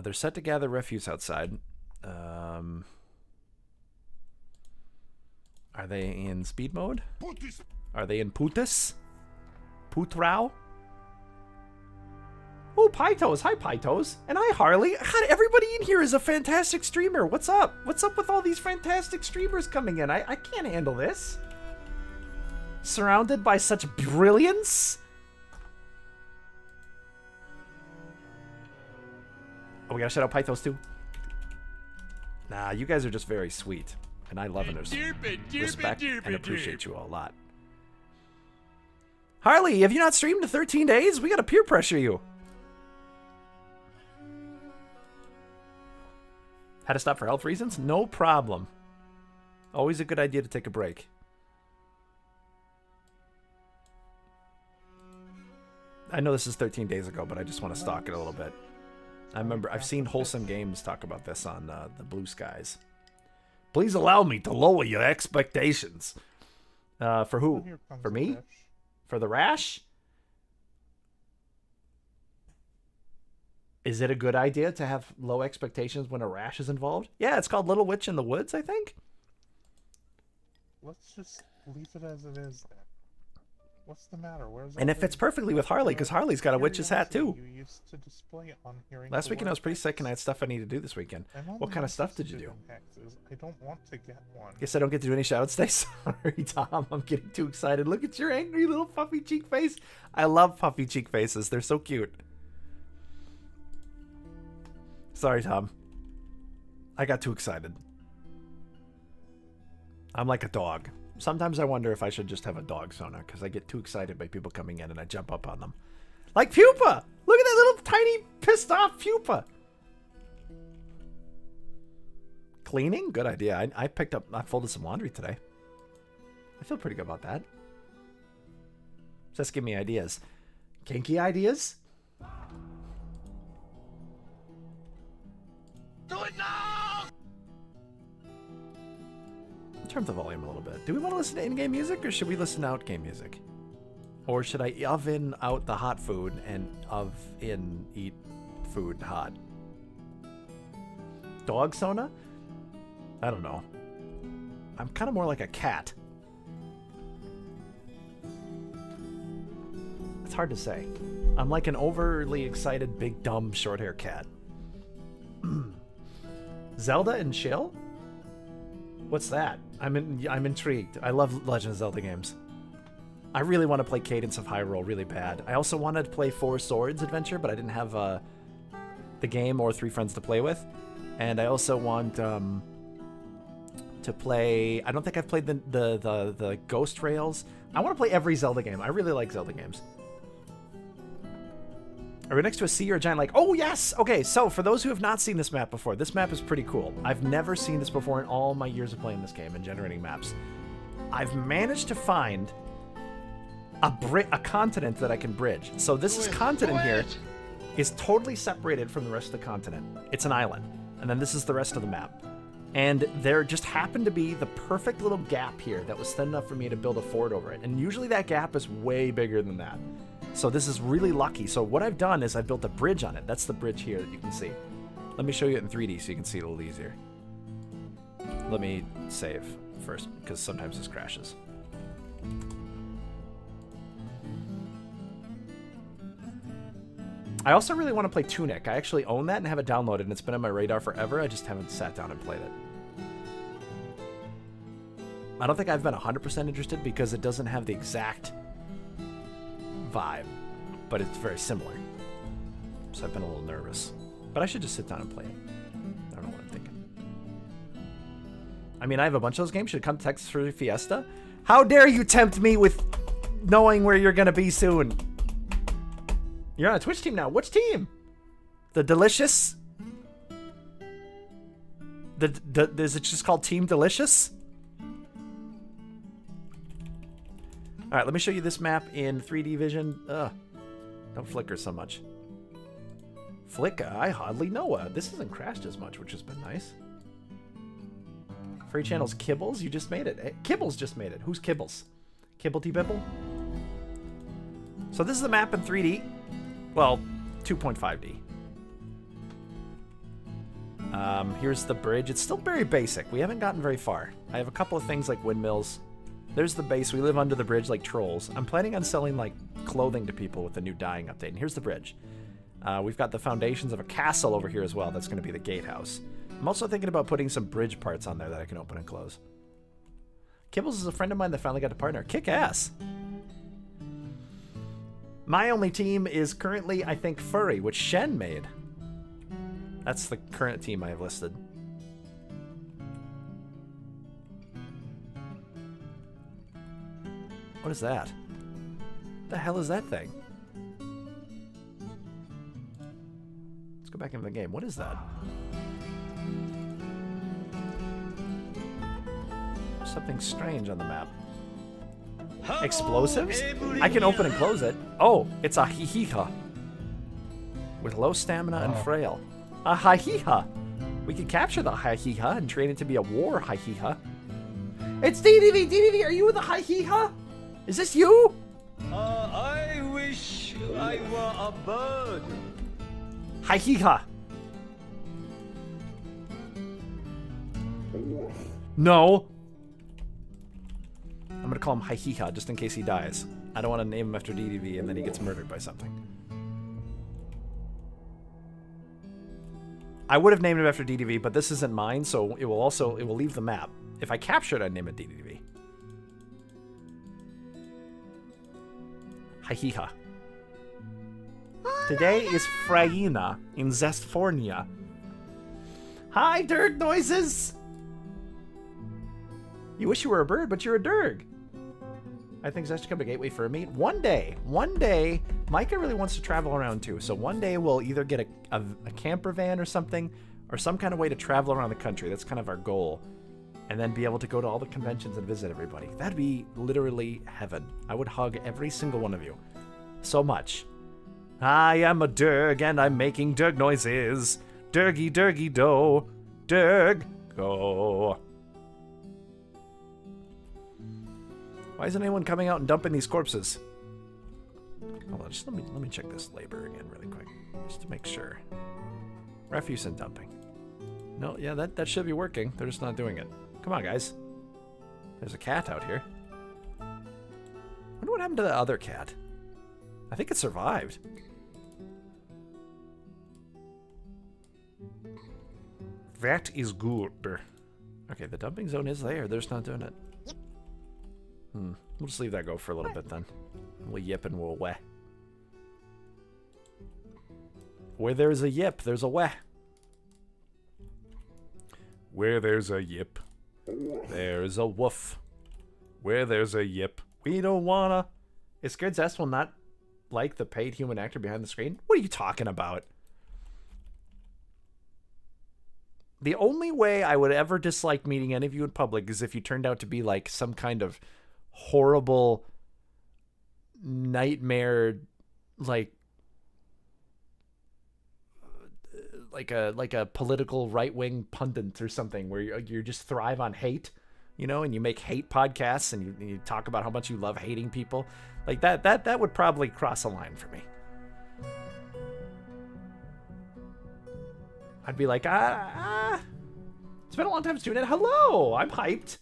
They're set to gather refuse outside. Are they in speed mode? Are they in Putis? Putrao? Oh, Pytos. Hi, Pytos. And hi, Harley. God, everybody in here is a fantastic streamer. What's up? What's up with all these fantastic streamers coming in? I can't handle this. Surrounded by such brilliance? Oh, we gotta shout out Pythos too? Nah, you guys are just very sweet. And I love and respect and appreciate you all a lot. Harley, have you not streamed in 13 days? We gotta peer pressure you. Had to stop for health reasons? No problem. Always a good idea to take a break. I know this is 13 days ago, but I just want to stalk it a little bit. I remember I've seen Wholesome Games talk about this on the Blue Skies. Please allow me to lower your expectations. For who? For me? For the rash? Is it a good idea to have low expectations when a rash is involved? Yeah, it's called Little Witch in the Woods, I think. Let's just leave it as it is then. What's the matter? Where's and it fits perfectly with Harley, because Harley's got a witch's hat too. You used to display it on hearing. Last weekend I was pretty sick and I had stuff I needed to do this weekend. What kind of stuff did you do? I don't want to get one. Guess I don't get to do any shout-outs today. Sorry, Tom. I'm getting too excited. Look at your angry little puffy cheek face. I love puffy cheek faces. They're so cute. Sorry, Tom. I got too excited. I'm like a dog. Sometimes I wonder if I should just have a dog Sona, because I get too excited by people coming in and I jump up on them. Like Pupa! Look at that little tiny pissed off Pupa! Cleaning? Good idea. I folded some laundry today. I feel pretty good about that. Just give me ideas. Kinky ideas? Do it now! Turn the volume a little bit. Do we want to listen to in-game music or should we listen to out-game music? Or should I oven out the hot food and eat food hot? Dog Sona? I don't know. I'm kind of more like a cat. It's hard to say. I'm like an overly excited, big, dumb, short-haired cat. Zelda and Chill? What's that? I'm intrigued. I love Legend of Zelda games. I really want to play Cadence of Hyrule really bad. I also wanted to play Four Swords Adventure, but I didn't have the game or 3 friends to play with. And I also want to play... I don't think I've played the Ghost Rails. I want to play every Zelda game. I really like Zelda games. Are we next to a sea or a giant lake? Oh, yes! Okay, so for those who have not seen this map before, this map is pretty cool. I've never seen this before in all my years of playing this game and generating maps. I've managed to find a continent that I can bridge. So this continent here is totally separated from the rest of the continent. It's an island. And then this is the rest of the map. And there just happened to be the perfect little gap here that was thin enough for me to build a fort over it. And usually that gap is way bigger than that. So this is really lucky. So what I've done is I've built a bridge on it. That's the bridge here that you can see. Let me show you it in 3D so you can see it a little easier. Let me save first, because sometimes this crashes. I also really want to play Tunic. I actually own that and have it downloaded, and it's been on my radar forever. I just haven't sat down and played it. I don't think I've been 100% interested because it doesn't have the exact vibe, but it's very similar. So I've been a little nervous. But I should just sit down and play it. I don't know what I'm thinking. I mean, I have a bunch of those games. Should come to Texas for Fiesta? How dare you tempt me with knowing where you're going to be soon? You're on a Twitch team now. Which team? The Delicious? Is it just called Team Delicious? Alright, let me show you this map in 3D vision. Don't flicker so much. Flicker? I hardly know her. This hasn't crashed as much, which has been nice. Free channels Kibbles? You just made it. Hey, Kibbles just made it. Who's Kibbles? Kibblety Bibble? So this is the map in 3D. Well, 2.5D. Here's the bridge. It's still very basic. We haven't gotten very far. I have a couple of things like windmills. There's the base. We live under the bridge like trolls. I'm planning on selling like clothing to people with the new dyeing update. And here's the bridge. We've got the foundations of a castle over here as well. That's going to be the gatehouse. I'm also thinking about putting some bridge parts on there that I can open and close. Kibbles is a friend of mine that finally got to partner. Kick ass. My only team is currently, I think, Furry, which Shen made. That's the current team I have listed. What is that? What the hell is that thing? Let's go back into the game. What is that? Something strange on the map. Explosives? I can open and close it. Oh, it's a hihiha. With low stamina and frail. A hihiha. We can capture the hihiha and train it to be a war hihiha. It's DDV! DDV, are you the hihiha? Is this you? I wish I were a bird. Hihiha. No. I'm gonna call him Hihiha just in case he dies. I don't want to name him after DDV and then he gets murdered by something. I would have named him after DDV, but this isn't mine, so it will leave the map. If I capture it, I'd name it DDV. Hihiha. Today is Fraina in Zestfornia. Hi, Dirg noises! You wish you were a bird, but you're a Dirg. I think Zest should come to Gateway for a meet. One day, Micah really wants to travel around too. So one day we'll either get a camper van or something, or some kind of way to travel around the country. That's kind of our goal. And then be able to go to all the conventions and visit everybody. That'd be literally heaven. I would hug every single one of you. So much. I am a Dirg and I'm making Dirg noises. Dirgy, Dirgy, do. Dirg, go. Why isn't anyone coming out and dumping these corpses? Hold on, just let me check this labor again really quick. Just to make sure. Refuse and dumping. No, yeah, that should be working. They're just not doing it. Come on, guys. There's a cat out here. I wonder what happened to the other cat. I think it survived. That is good. Okay, the dumping zone is there. They're just not doing it. We'll just leave that go for a little bit then. We'll yip and we'll weh. Where there's a yip, there's a weh. Where there's a yip, there's a woof. Where there's a yip, we don't wanna. Is Scared Zest will not like the paid human actor behind the screen? What are you talking about? The only way I would ever dislike meeting any of you in public is if you turned out to be like some kind of horrible nightmare, like a political right-wing pundit or something where you just thrive on hate, you know, and you make hate podcasts and you talk about how much you love hating people. Like that would probably cross a line for me. I'd be like, it's been a long time since doing it. Hello, I'm hyped.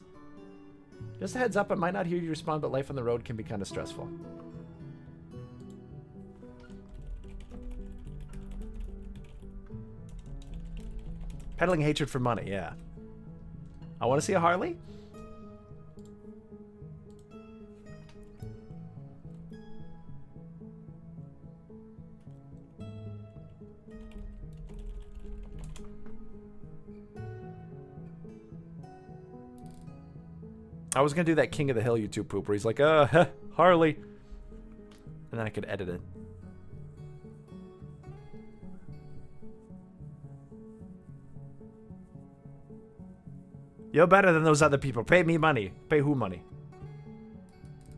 Just a heads up, I might not hear you respond, but life on the road can be kind of stressful. Peddling hatred for money, yeah. I want to see a Harley. I was gonna do that King of the Hill YouTube poop where he's like, Harley. And then I could edit it. You're better than those other people. Pay me money. Pay who money?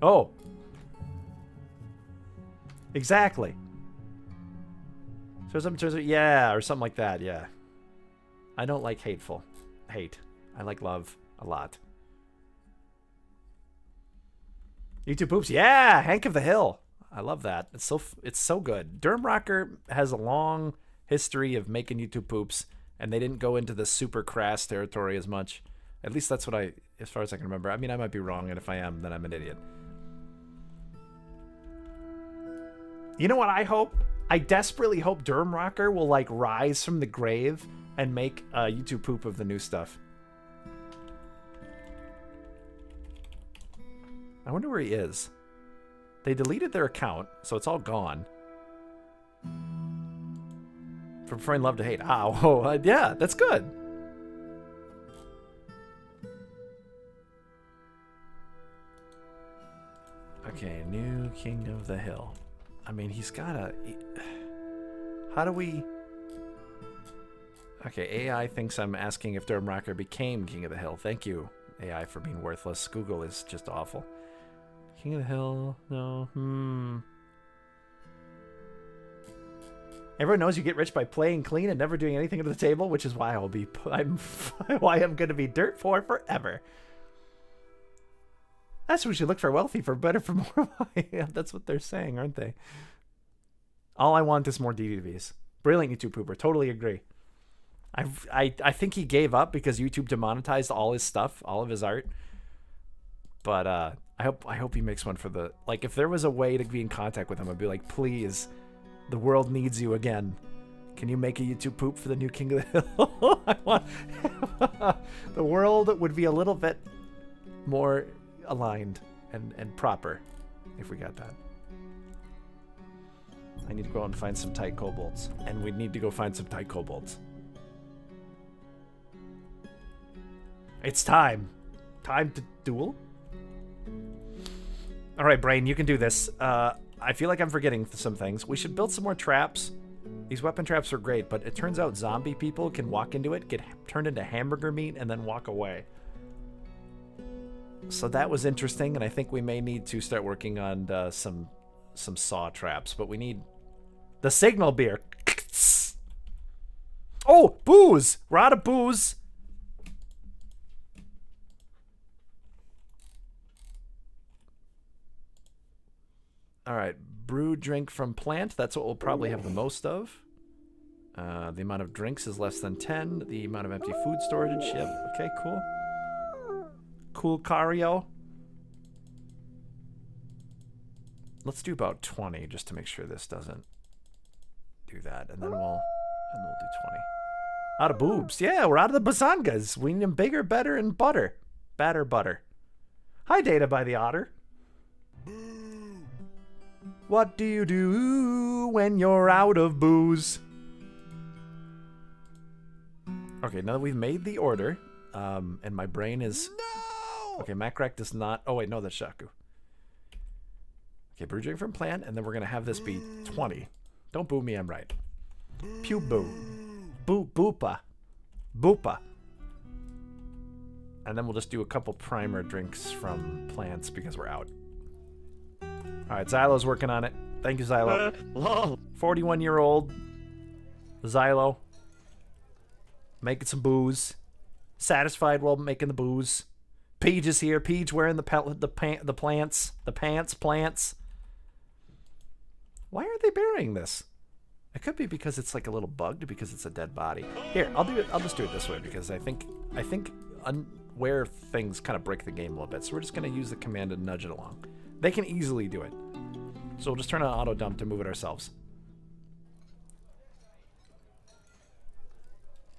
Oh. Exactly. Yeah, or something like that, yeah. I don't like hate. I like love a lot. YouTube poops. Yeah, Hank of the Hill. I love that. It's so good. Durham Rocker has a long history of making YouTube poops, and they didn't go into the super crass territory as much. At least that's what as far as I can remember. I mean, I might be wrong, and if I am, then I'm an idiot. You know what I hope? I desperately hope Durham Rocker will, like, rise from the grave and make a YouTube poop of the new stuff. I wonder where he is. They deleted their account, so it's all gone. From preferring love to hate. Yeah, that's good. Okay, new King of the Hill. I mean, he's gotta... How do we... Okay, AI thinks I'm asking if Durham Rocker became King of the Hill. Thank you, AI, for being worthless. Google is just awful. King of the Hill? No. Everyone knows you get rich by playing clean and never doing anything under the table, which is why why I'm going to be dirt poor forever. That's what we should look for. Wealthy, for better, for more. Yeah, that's what they're saying, aren't they? All I want is more DVDs. Brilliant YouTube pooper. Totally agree. I think he gave up because YouTube demonetized all his stuff, all of his art. But I hope he makes one for the... Like, if there was a way to be in contact with him, I'd be like, please, the world needs you again. Can you make a YouTube poop for the new King of the Hill? I want... The world would be a little bit more aligned and proper if we got that. I need to go out and find some tight kobolds. And we need to go find some tight kobolds. It's time. Time to duel? Alright, Brain, you can do this. I feel like I'm forgetting some things. We should build some more traps. These weapon traps are great, but it turns out zombie people can walk into it, get turned into hamburger meat, and then walk away. So that was interesting, and I think we may need to start working on some saw traps, but we need the signal beer. Oh, booze! We're out of booze. All right, brew drink from plant. That's what we'll probably have the most of. The amount of drinks is less than 10. The amount of empty food storage. Yep. Okay, cool. Cool, Cario. Let's do about 20 just to make sure this doesn't do that, and then we'll do 20. Out of boobs. Yeah, we're out of the bazongas. We need them bigger, better, and butter. Batter, butter. Hi, Data by the Otter. What do you do when you're out of booze? Okay, now that we've made the order, and my brain is... No! Okay, Macrack does not... Oh, wait, no, that's Shaku. Okay, brew drink from plant, and then we're going to have this be 20. Don't boo me, I'm right. Pew boo. Boo boopa. Boopa. And then we'll just do a couple primer drinks from plants because we're out. Alright, Xylo's working on it. Thank you, Xylo. 41-year-old Xylo. making some booze. Satisfied while making the booze. Peach is here. Peach wearing the plants. Why aren't they burying this? It could be because it's like a little bugged because it's a dead body. Here, I'll do it. I'll just do it this way because I think where things kind of break the game a little bit. So we're just gonna use the command to nudge it along. They can easily do it. So we'll just turn on auto dump to move it ourselves.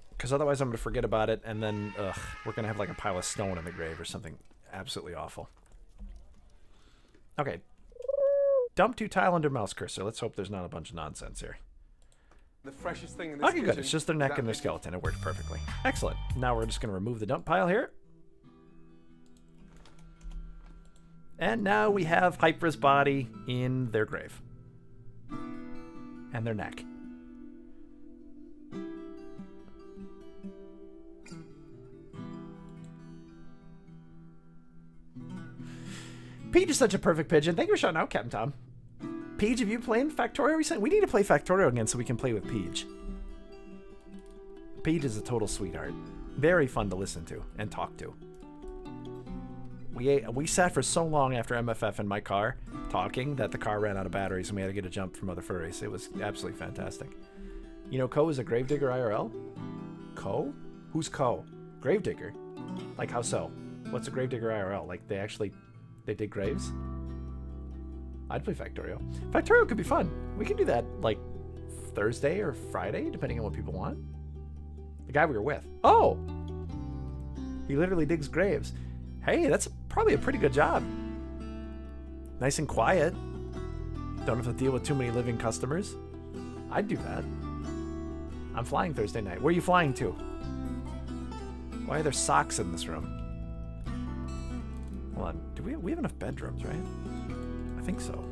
Because otherwise I'm going to forget about it, and then we're going to have like a pile of stone in the grave or something absolutely awful. Okay. Dump to tile under mouse cursor. Let's hope there's not a bunch of nonsense here. The freshest thing in this okay, good. It's just their neck and their skeleton. It worked perfectly. Excellent. Now we're just going to remove the dump pile here. And now we have Hypra's body in their grave. And their neck. Peach is such a perfect pigeon. Thank you for shouting out, Captain Tom. Peach, have you played Factorio recently? We need to play Factorio again so we can play with Peach. Peach is a total sweetheart. Very fun to listen to and talk to. We sat for so long after MFF in my car talking that the car ran out of batteries and we had to get a jump from other furries. It was absolutely fantastic. You know, Ko is a gravedigger IRL? Ko? Who's Ko? Gravedigger? Like, how so? What's a gravedigger IRL? Like, they dig graves? I'd play Factorio. Factorio could be fun. We can do that, like, Thursday or Friday, depending on what people want. The guy we were with. Oh! He literally digs graves. Hey, that's probably a pretty good job. Nice and quiet. Don't have to deal with too many living customers. I'd do that. I'm flying Thursday night. Where are you flying to? Why are there socks in this room? Hold on. Do we have enough bedrooms, right? I think so.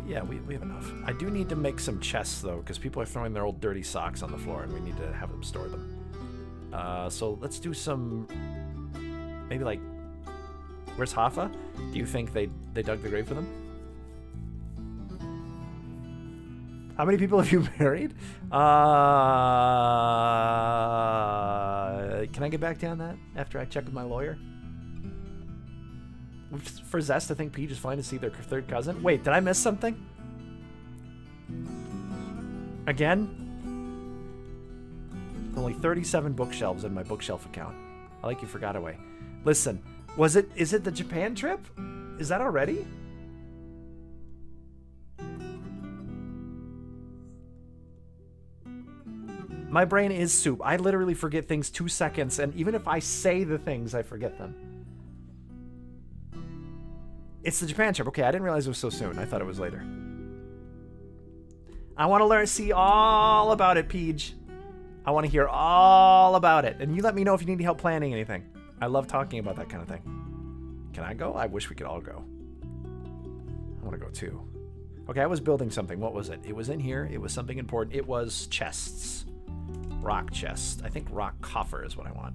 Yeah, we have enough. I do need to make some chests, though, because people are throwing their old dirty socks on the floor, and we need to have them store them. So let's do some... Maybe, like... Where's Hoffa? Do you think they dug the grave for them? How many people have you married? Can I get back to you on that after I check with my lawyer? For Zest, I think Peach is fine to see their third cousin. Wait, did I miss something? Again? Only 37 bookshelves in my bookshelf account. I like you forgot away. Listen, is it the Japan trip? Is that already? My brain is soup. I literally forget things 2 seconds, and even if I say the things, I forget them. It's the Japan trip. Okay, I didn't realize it was so soon. I thought it was later. I want to see all about it, Peach. I want to hear all about it. And you let me know if you need help planning anything. I love talking about that kind of thing. Can I go? I wish we could all go. I want to go too. Okay, I was building something. What was it? It was in here. It was something important. It was chests. Rock chests. I think rock coffer is what I want.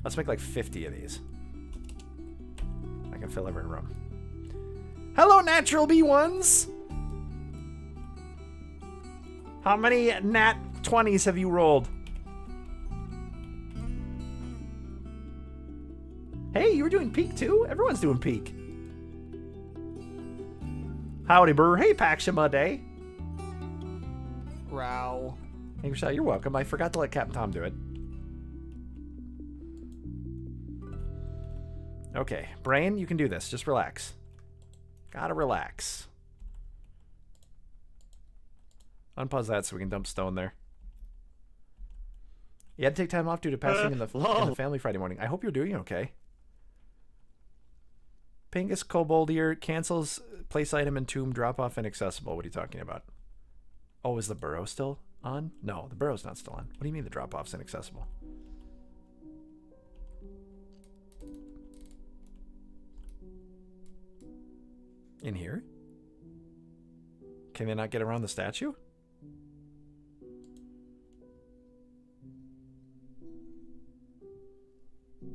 Let's make like 50 of these. I can fill every room. Hello, natural B1s! How many nat 20s have you rolled? Hey, you were doing peak too? Everyone's doing peak. Howdy, Burr. Hey, Pakshima Day. Row. Hey, Rochelle, you're welcome. I forgot to let Captain Tom do it. Okay, brain, you can do this. Just relax. Gotta relax. Unpause that so we can dump stone there. You had to take time off due to passing in the family Friday morning. I hope you're doing okay. Pingus Kobold here cancels place item and tomb drop off inaccessible. What are you talking about? Oh, is the burrow still on? No, the burrow's not still on. What do you mean the drop off's inaccessible? In here? Can they not get around the statue?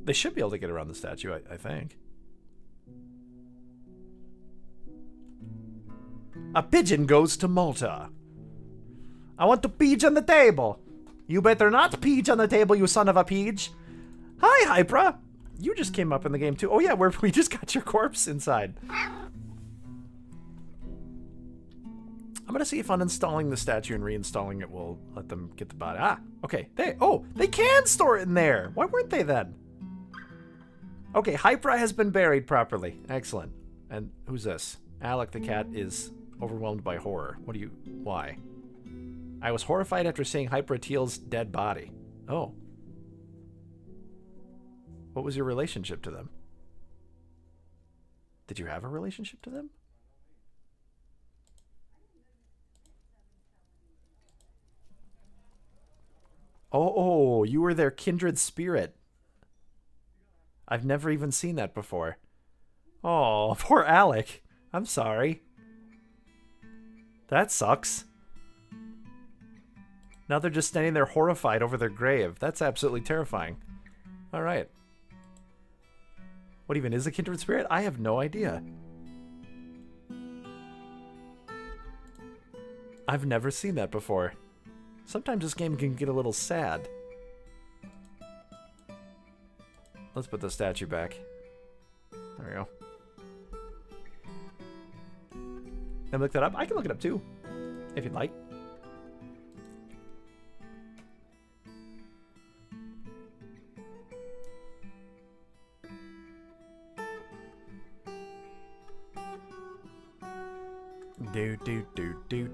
They should be able to get around the statue, I think. A pigeon goes to Malta. I want to peach on the table. You better not peach on the table, you son of a peach. Hi, Hypra. You just came up in the game too. Oh yeah, we just got your corpse inside. I'm gonna see if uninstalling the statue and reinstalling it will let them get the body. Ah, okay. They can store it in there. Why weren't they then? Okay, Hypra has been buried properly. Excellent. And who's this? Alec the cat is overwhelmed by horror. Why? I was horrified after seeing Hypra Teal's dead body. Oh. What was your relationship to them? Did you have a relationship to them? Oh, you were their kindred spirit. I've never even seen that before. Oh, poor Alec. I'm sorry. That sucks. Now they're just standing there horrified over their grave. That's absolutely terrifying. All right. What even is a kindred spirit? I have no idea. I've never seen that before. Sometimes this game can get a little sad. Let's put the statue back. There we go. Can I look that up? I can look it up too, if you'd like. Dude.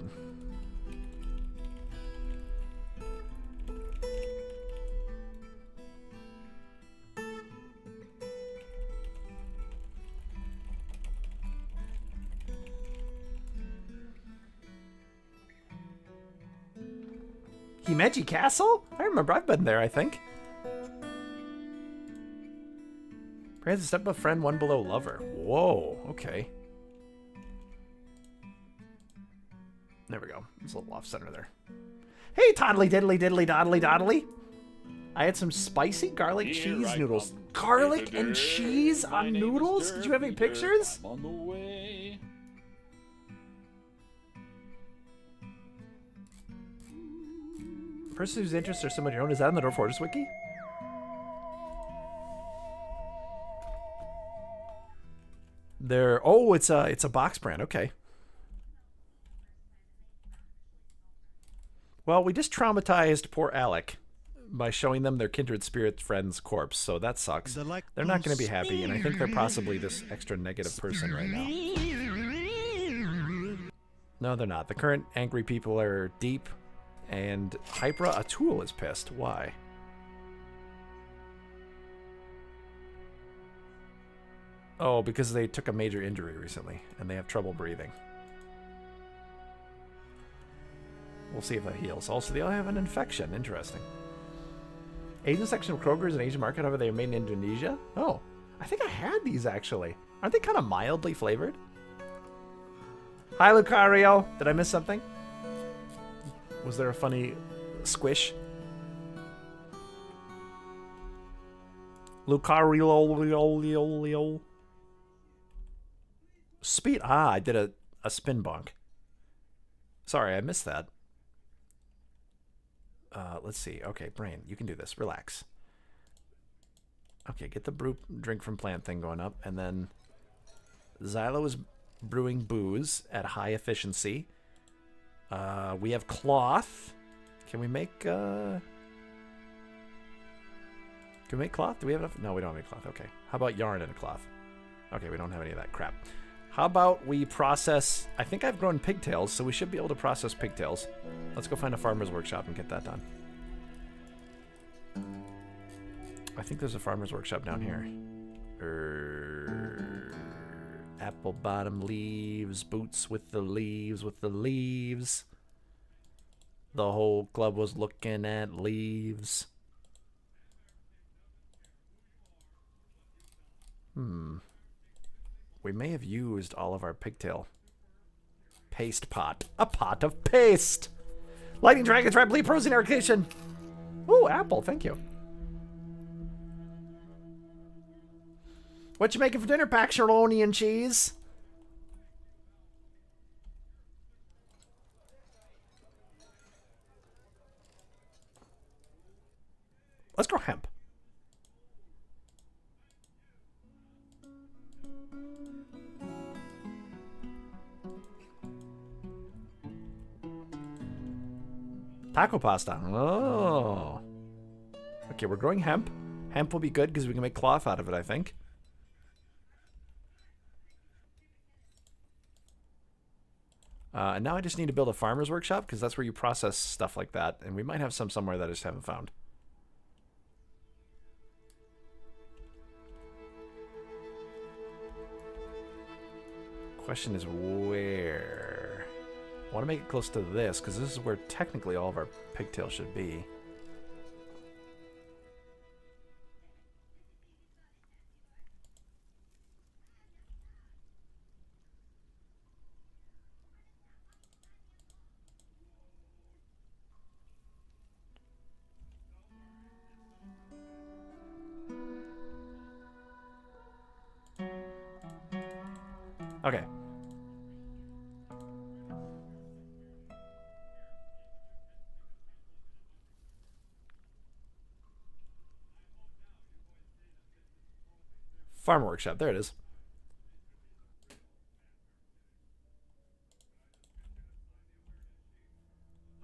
Himeji Castle? I remember, I've been there, I think. Praise a step above friend, one below lover. Whoa, okay. There we go. It's a little off center there. Hey, toddly diddly diddly doddly doddly. I had some spicy garlic cheese noodles. Garlic and cheese on noodles? Did you have any pictures? I'm on the way. Person whose interests are somewhat your own. Is that on the Dwarf Fortress wiki? Oh, it's a box brand. Okay. Well, we just traumatized poor Alec by showing them their kindred spirit friend's corpse, so that sucks. They're not going to be happy, and I think they're possibly this extra negative person right now. No, they're not. The current angry people are deep, and Hypra Atul is pissed. Why? Oh, because they took a major injury recently, and they have trouble breathing. We'll see if that heals. Also, they all have an infection. Interesting. Asian section of Kroger is an Asian market, however, they are made in Indonesia. Oh, I think I had these, actually. Aren't they kind of mildly flavored? Hi, Lucario. Did I miss something? Was there a funny squish? Lucario. Speed. Ah, I did a spin bonk. Sorry, I missed that. Let's see. Okay, brain, you can do this. Relax. Okay, get the drink from plant thing going up, and then Xylo is brewing booze at high efficiency. We have cloth. Can we make cloth? Do we have enough? No, we don't have any cloth. Okay. How about yarn and a cloth? Okay, we don't have any of that crap. How about we process... I think I've grown pigtails, so we should be able to process pigtails. Let's go find a farmer's workshop and get that done. I think there's a farmer's workshop down here. Apple bottom leaves, boots with the leaves. The whole club was looking at leaves. We may have used all of our pigtail. Paste pot. A pot of paste! Lightning Dragon Trap Leap Prosing Irrigation! Ooh, apple, thank you. What you making for dinner, Paxaroni and cheese? Let's grow hemp. Taco pasta. Oh. Okay, we're growing hemp. Hemp will be good because we can make cloth out of it, I think. And now I just need to build a farmer's workshop because that's where you process stuff like that. And we might have some somewhere that I just haven't found. Question is where? I want to make it close to this because this is where technically all of our pigtails should be. Okay. Farm workshop. There it is.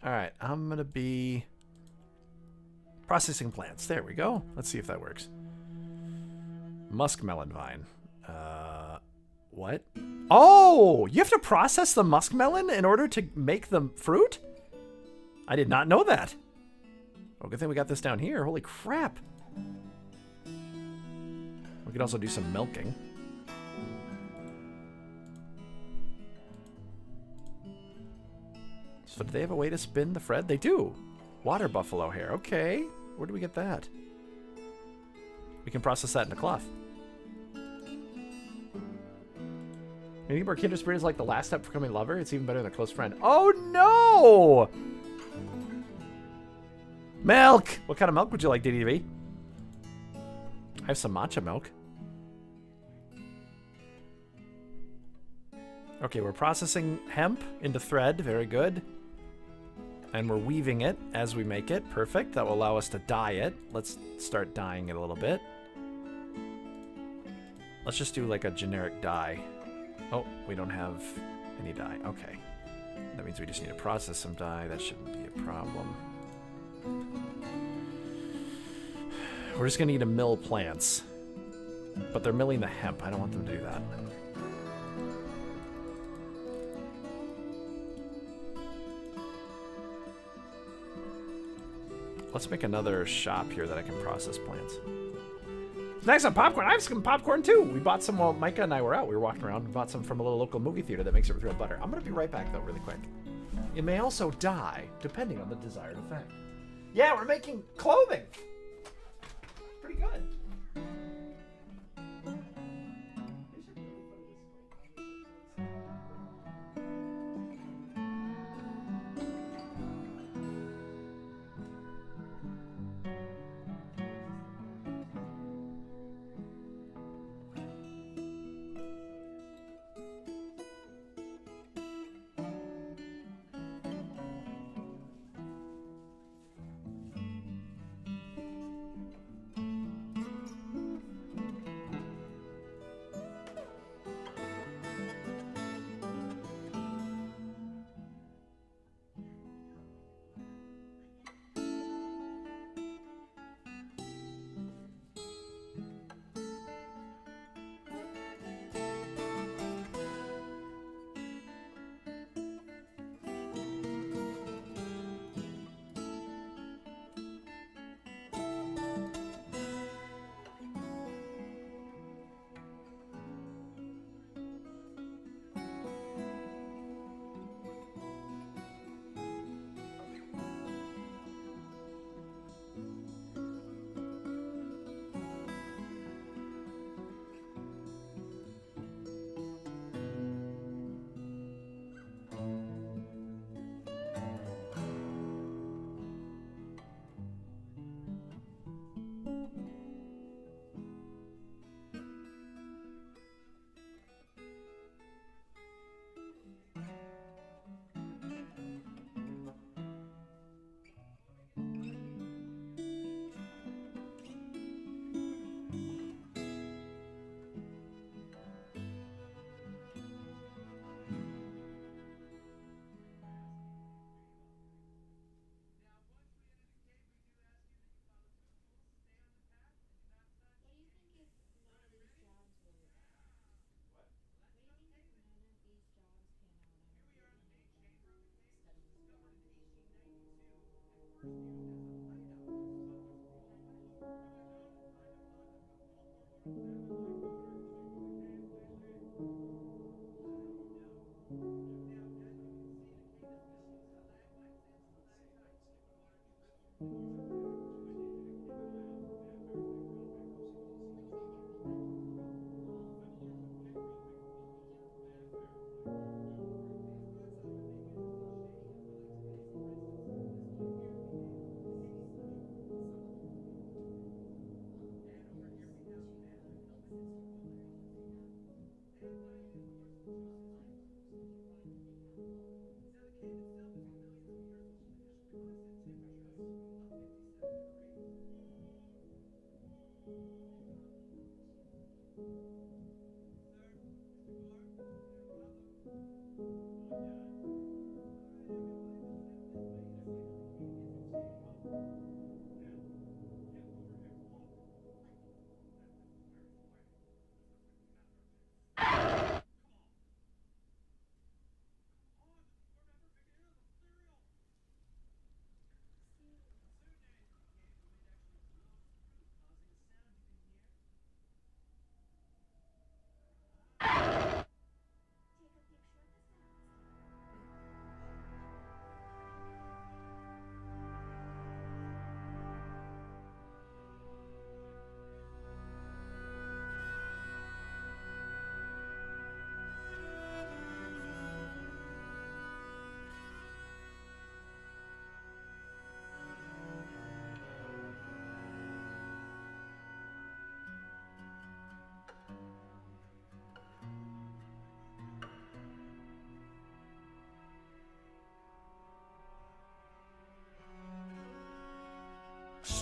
All right. I'm going to be processing plants. There we go. Let's see if that works. Muskmelon vine. What? Oh, you have to process the muskmelon in order to make the fruit? I did not know that. Oh, good thing we got this down here. Holy crap. We could also do some milking. So do they have a way to spin the thread? They do. Water buffalo hair. Okay. Where do we get that? We can process that into cloth. Maybe our kindred spirit is like the last step for becoming a lover. It's even better than a close friend. Oh no! Milk! What kind of milk would you like, DDV? I have some matcha milk. Okay, we're processing hemp into thread. Very good. And we're weaving it as we make it. Perfect. That will allow us to dye it. Let's start dyeing it a little bit. Let's just do like a generic dye. Oh, we don't have any dye. Okay. That means we just need to process some dye. That shouldn't be a problem. We're just going to need to mill plants. But they're milling the hemp. I don't want them to do that. Let's make another shop here that I can process plants. Next on popcorn. I have some popcorn too. We bought some while Micah and I were out. We were walking around. We bought some from a little local movie theater that makes it with real butter. I'm going to be right back though, really quick. It may also die, depending on the desired effect. Yeah, we're making clothing. Pretty good.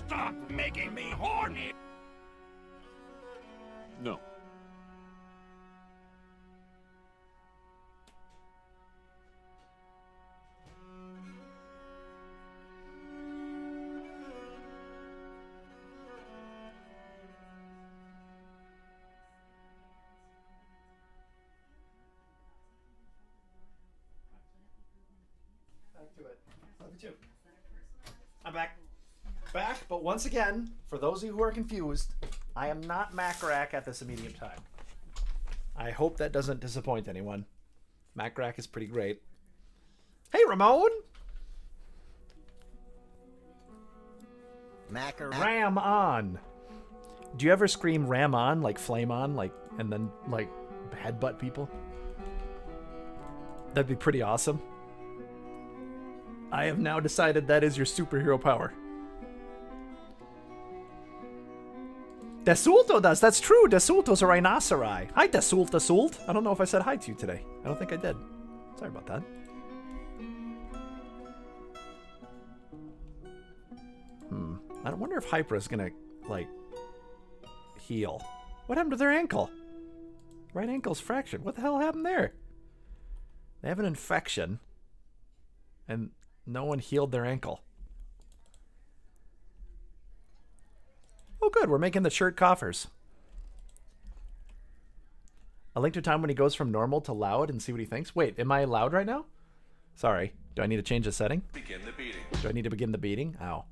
Stop making me horny! No. Back to it. Love you too. I'm back. Back, but once again, for those of you who are confused, I am not Macrack at this immediate time. I hope that doesn't disappoint anyone. Macrack is pretty great. Hey, Ramon! Ram on! Do you ever scream ram on, like flame on, like, and then, like, headbutt people? That'd be pretty awesome. I have now decided that is your superhero power. Desulto does. That's true. Desulto's a rhinoceri. Hi, Desult. Desult. I don't know if I said hi to you today. I don't think I did. Sorry about that. I wonder if Hypera's gonna, like, heal. What happened to their ankle? Right ankle's fractured. What the hell happened there? They have an infection. And no one healed their ankle. Oh, good. We're making the shirt coffers. A link to a time when he goes from normal to loud and see what he thinks. Wait, am I loud right now? Sorry. Do I need to change the setting? Begin the beating. Do I need to begin the beating? Ow.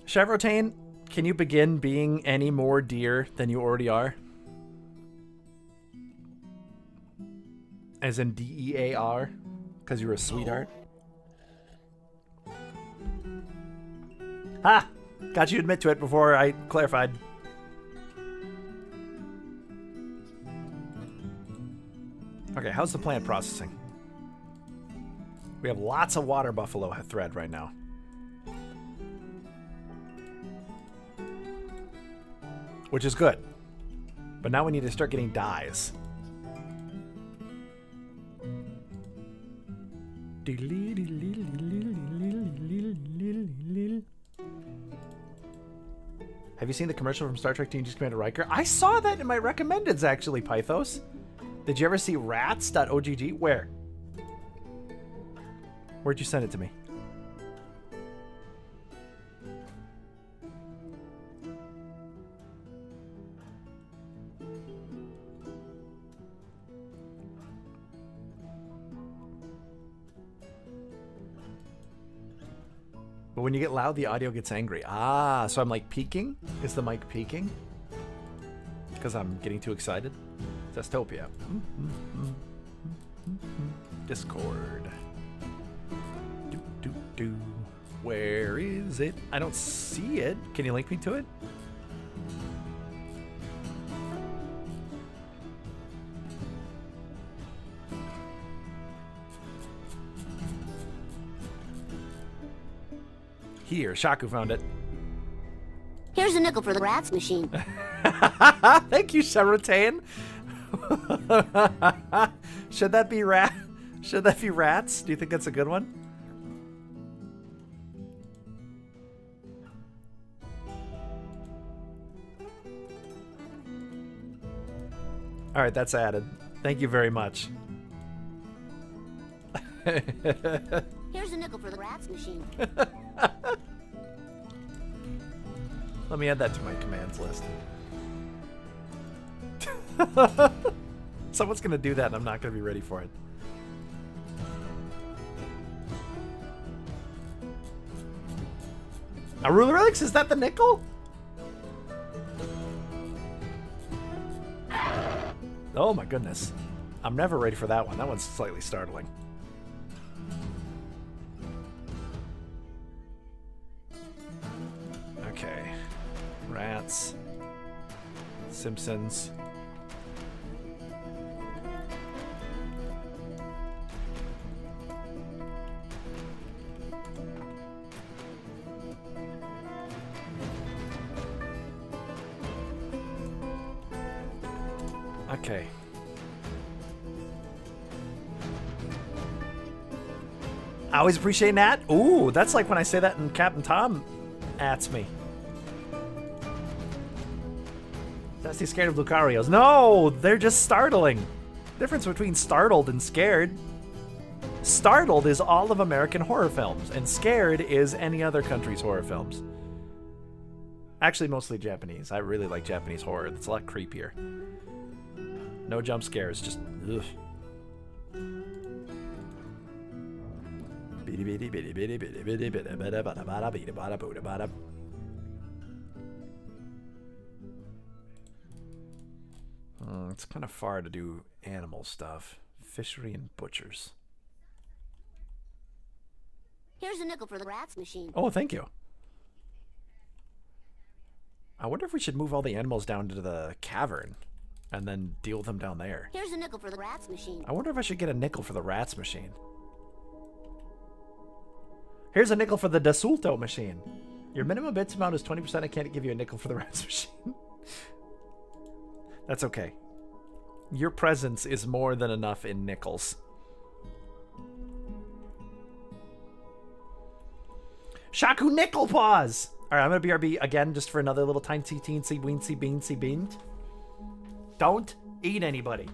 Chevrotain, can you begin being any more dear than you already are? As in D-E-A-R? Because you're a sweetheart? Ha! Got you to admit to it before I clarified. Okay, how's the plant processing? We have lots of water buffalo thread right now. Which is good. But now we need to start getting dyes. Have you seen the commercial from Star Trek TNG's Commander Riker? I saw that in my recommendeds, actually, Pythos. Did you ever see rats.ogg? Where? Where'd you send it to me? But when you get loud, the audio gets angry. Ah, so I'm like peaking? Is the mic peaking? Because I'm getting too excited? Zestopia. Discord. Where is it? I don't see it. Can you link me to it? Here, Shaku found it. Here's a nickel for the rats machine. Thank you, Sharutain. Should that be rat? Should that be rats? Do you think that's a good one? All right, that's added. Thank you very much. Here's a nickel for the rats machine. Let me add that to my commands list. Someone's gonna do that and I'm not gonna be ready for it. A roguelikes? Is that the nickel? Oh my goodness. I'm never ready for that one. That one's slightly startling. Okay. Rats. Simpsons. Okay. I always appreciate Nat. Ooh, that's like when I say that and Captain Tom ats me. Zesty scared of Lucarios. No, they're just startling. Difference between startled and scared. Startled is all of American horror films, and scared is any other country's horror films. Actually, mostly Japanese. I really like Japanese horror. It's a lot creepier. No jump scares, just ugh. It's kind of far to do animal stuff. Fishery and butchers. Here's a nickel for the rats machine. Oh, thank you. I wonder if we should move all the animals down to the cavern and then deal with them down there. Here's a nickel for the rats machine. I wonder if I should get a nickel for the rats machine. Here's a nickel for the Dasulto machine. Your minimum bits amount is 20%. I can't give you a nickel for the rats machine. That's okay. Your presence is more than enough in nickels. Shaku Nickel Paws! Alright, I'm gonna BRB again just for another little tiny teensy weensy beansy bean. Don't eat anybody.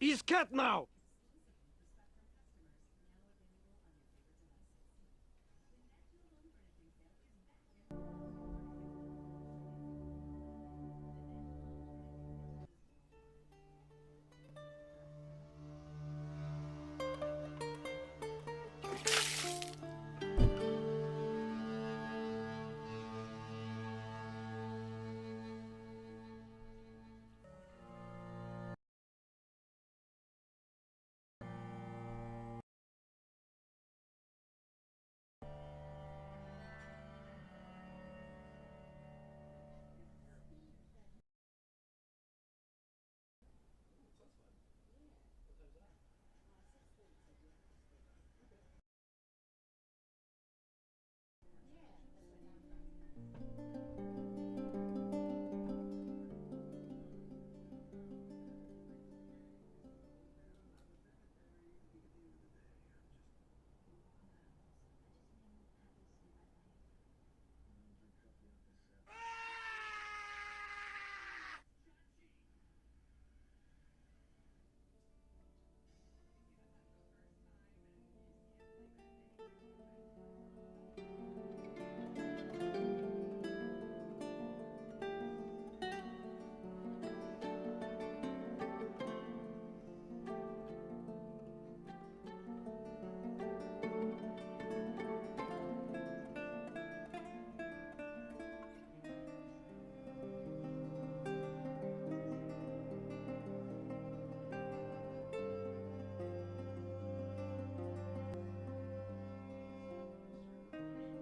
He's cat now!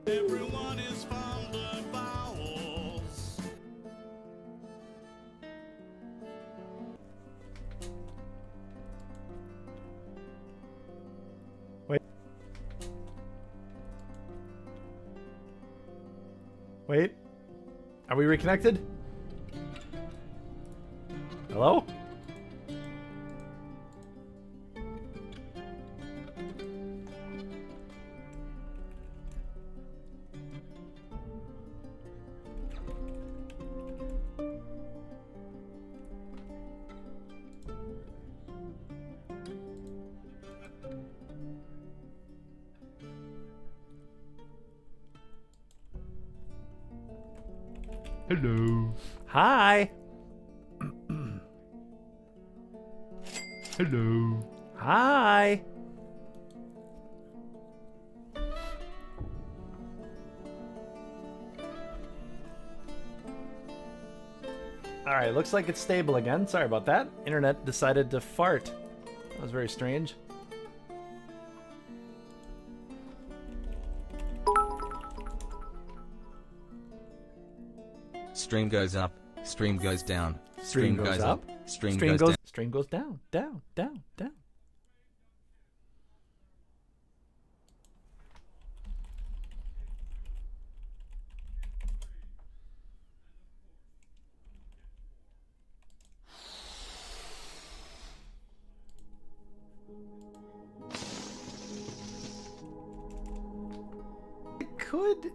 Everyone is fond of vowels. Wait. Wait. Are we reconnected? Hello? Hello. Hi. Hello. Hi. All right, looks like it's stable again. Sorry about that. Internet decided to fart. That was very strange. Stream goes up, stream goes down, Stream goes up, stream stream goes goes down. stream goes down, down, down, down. Could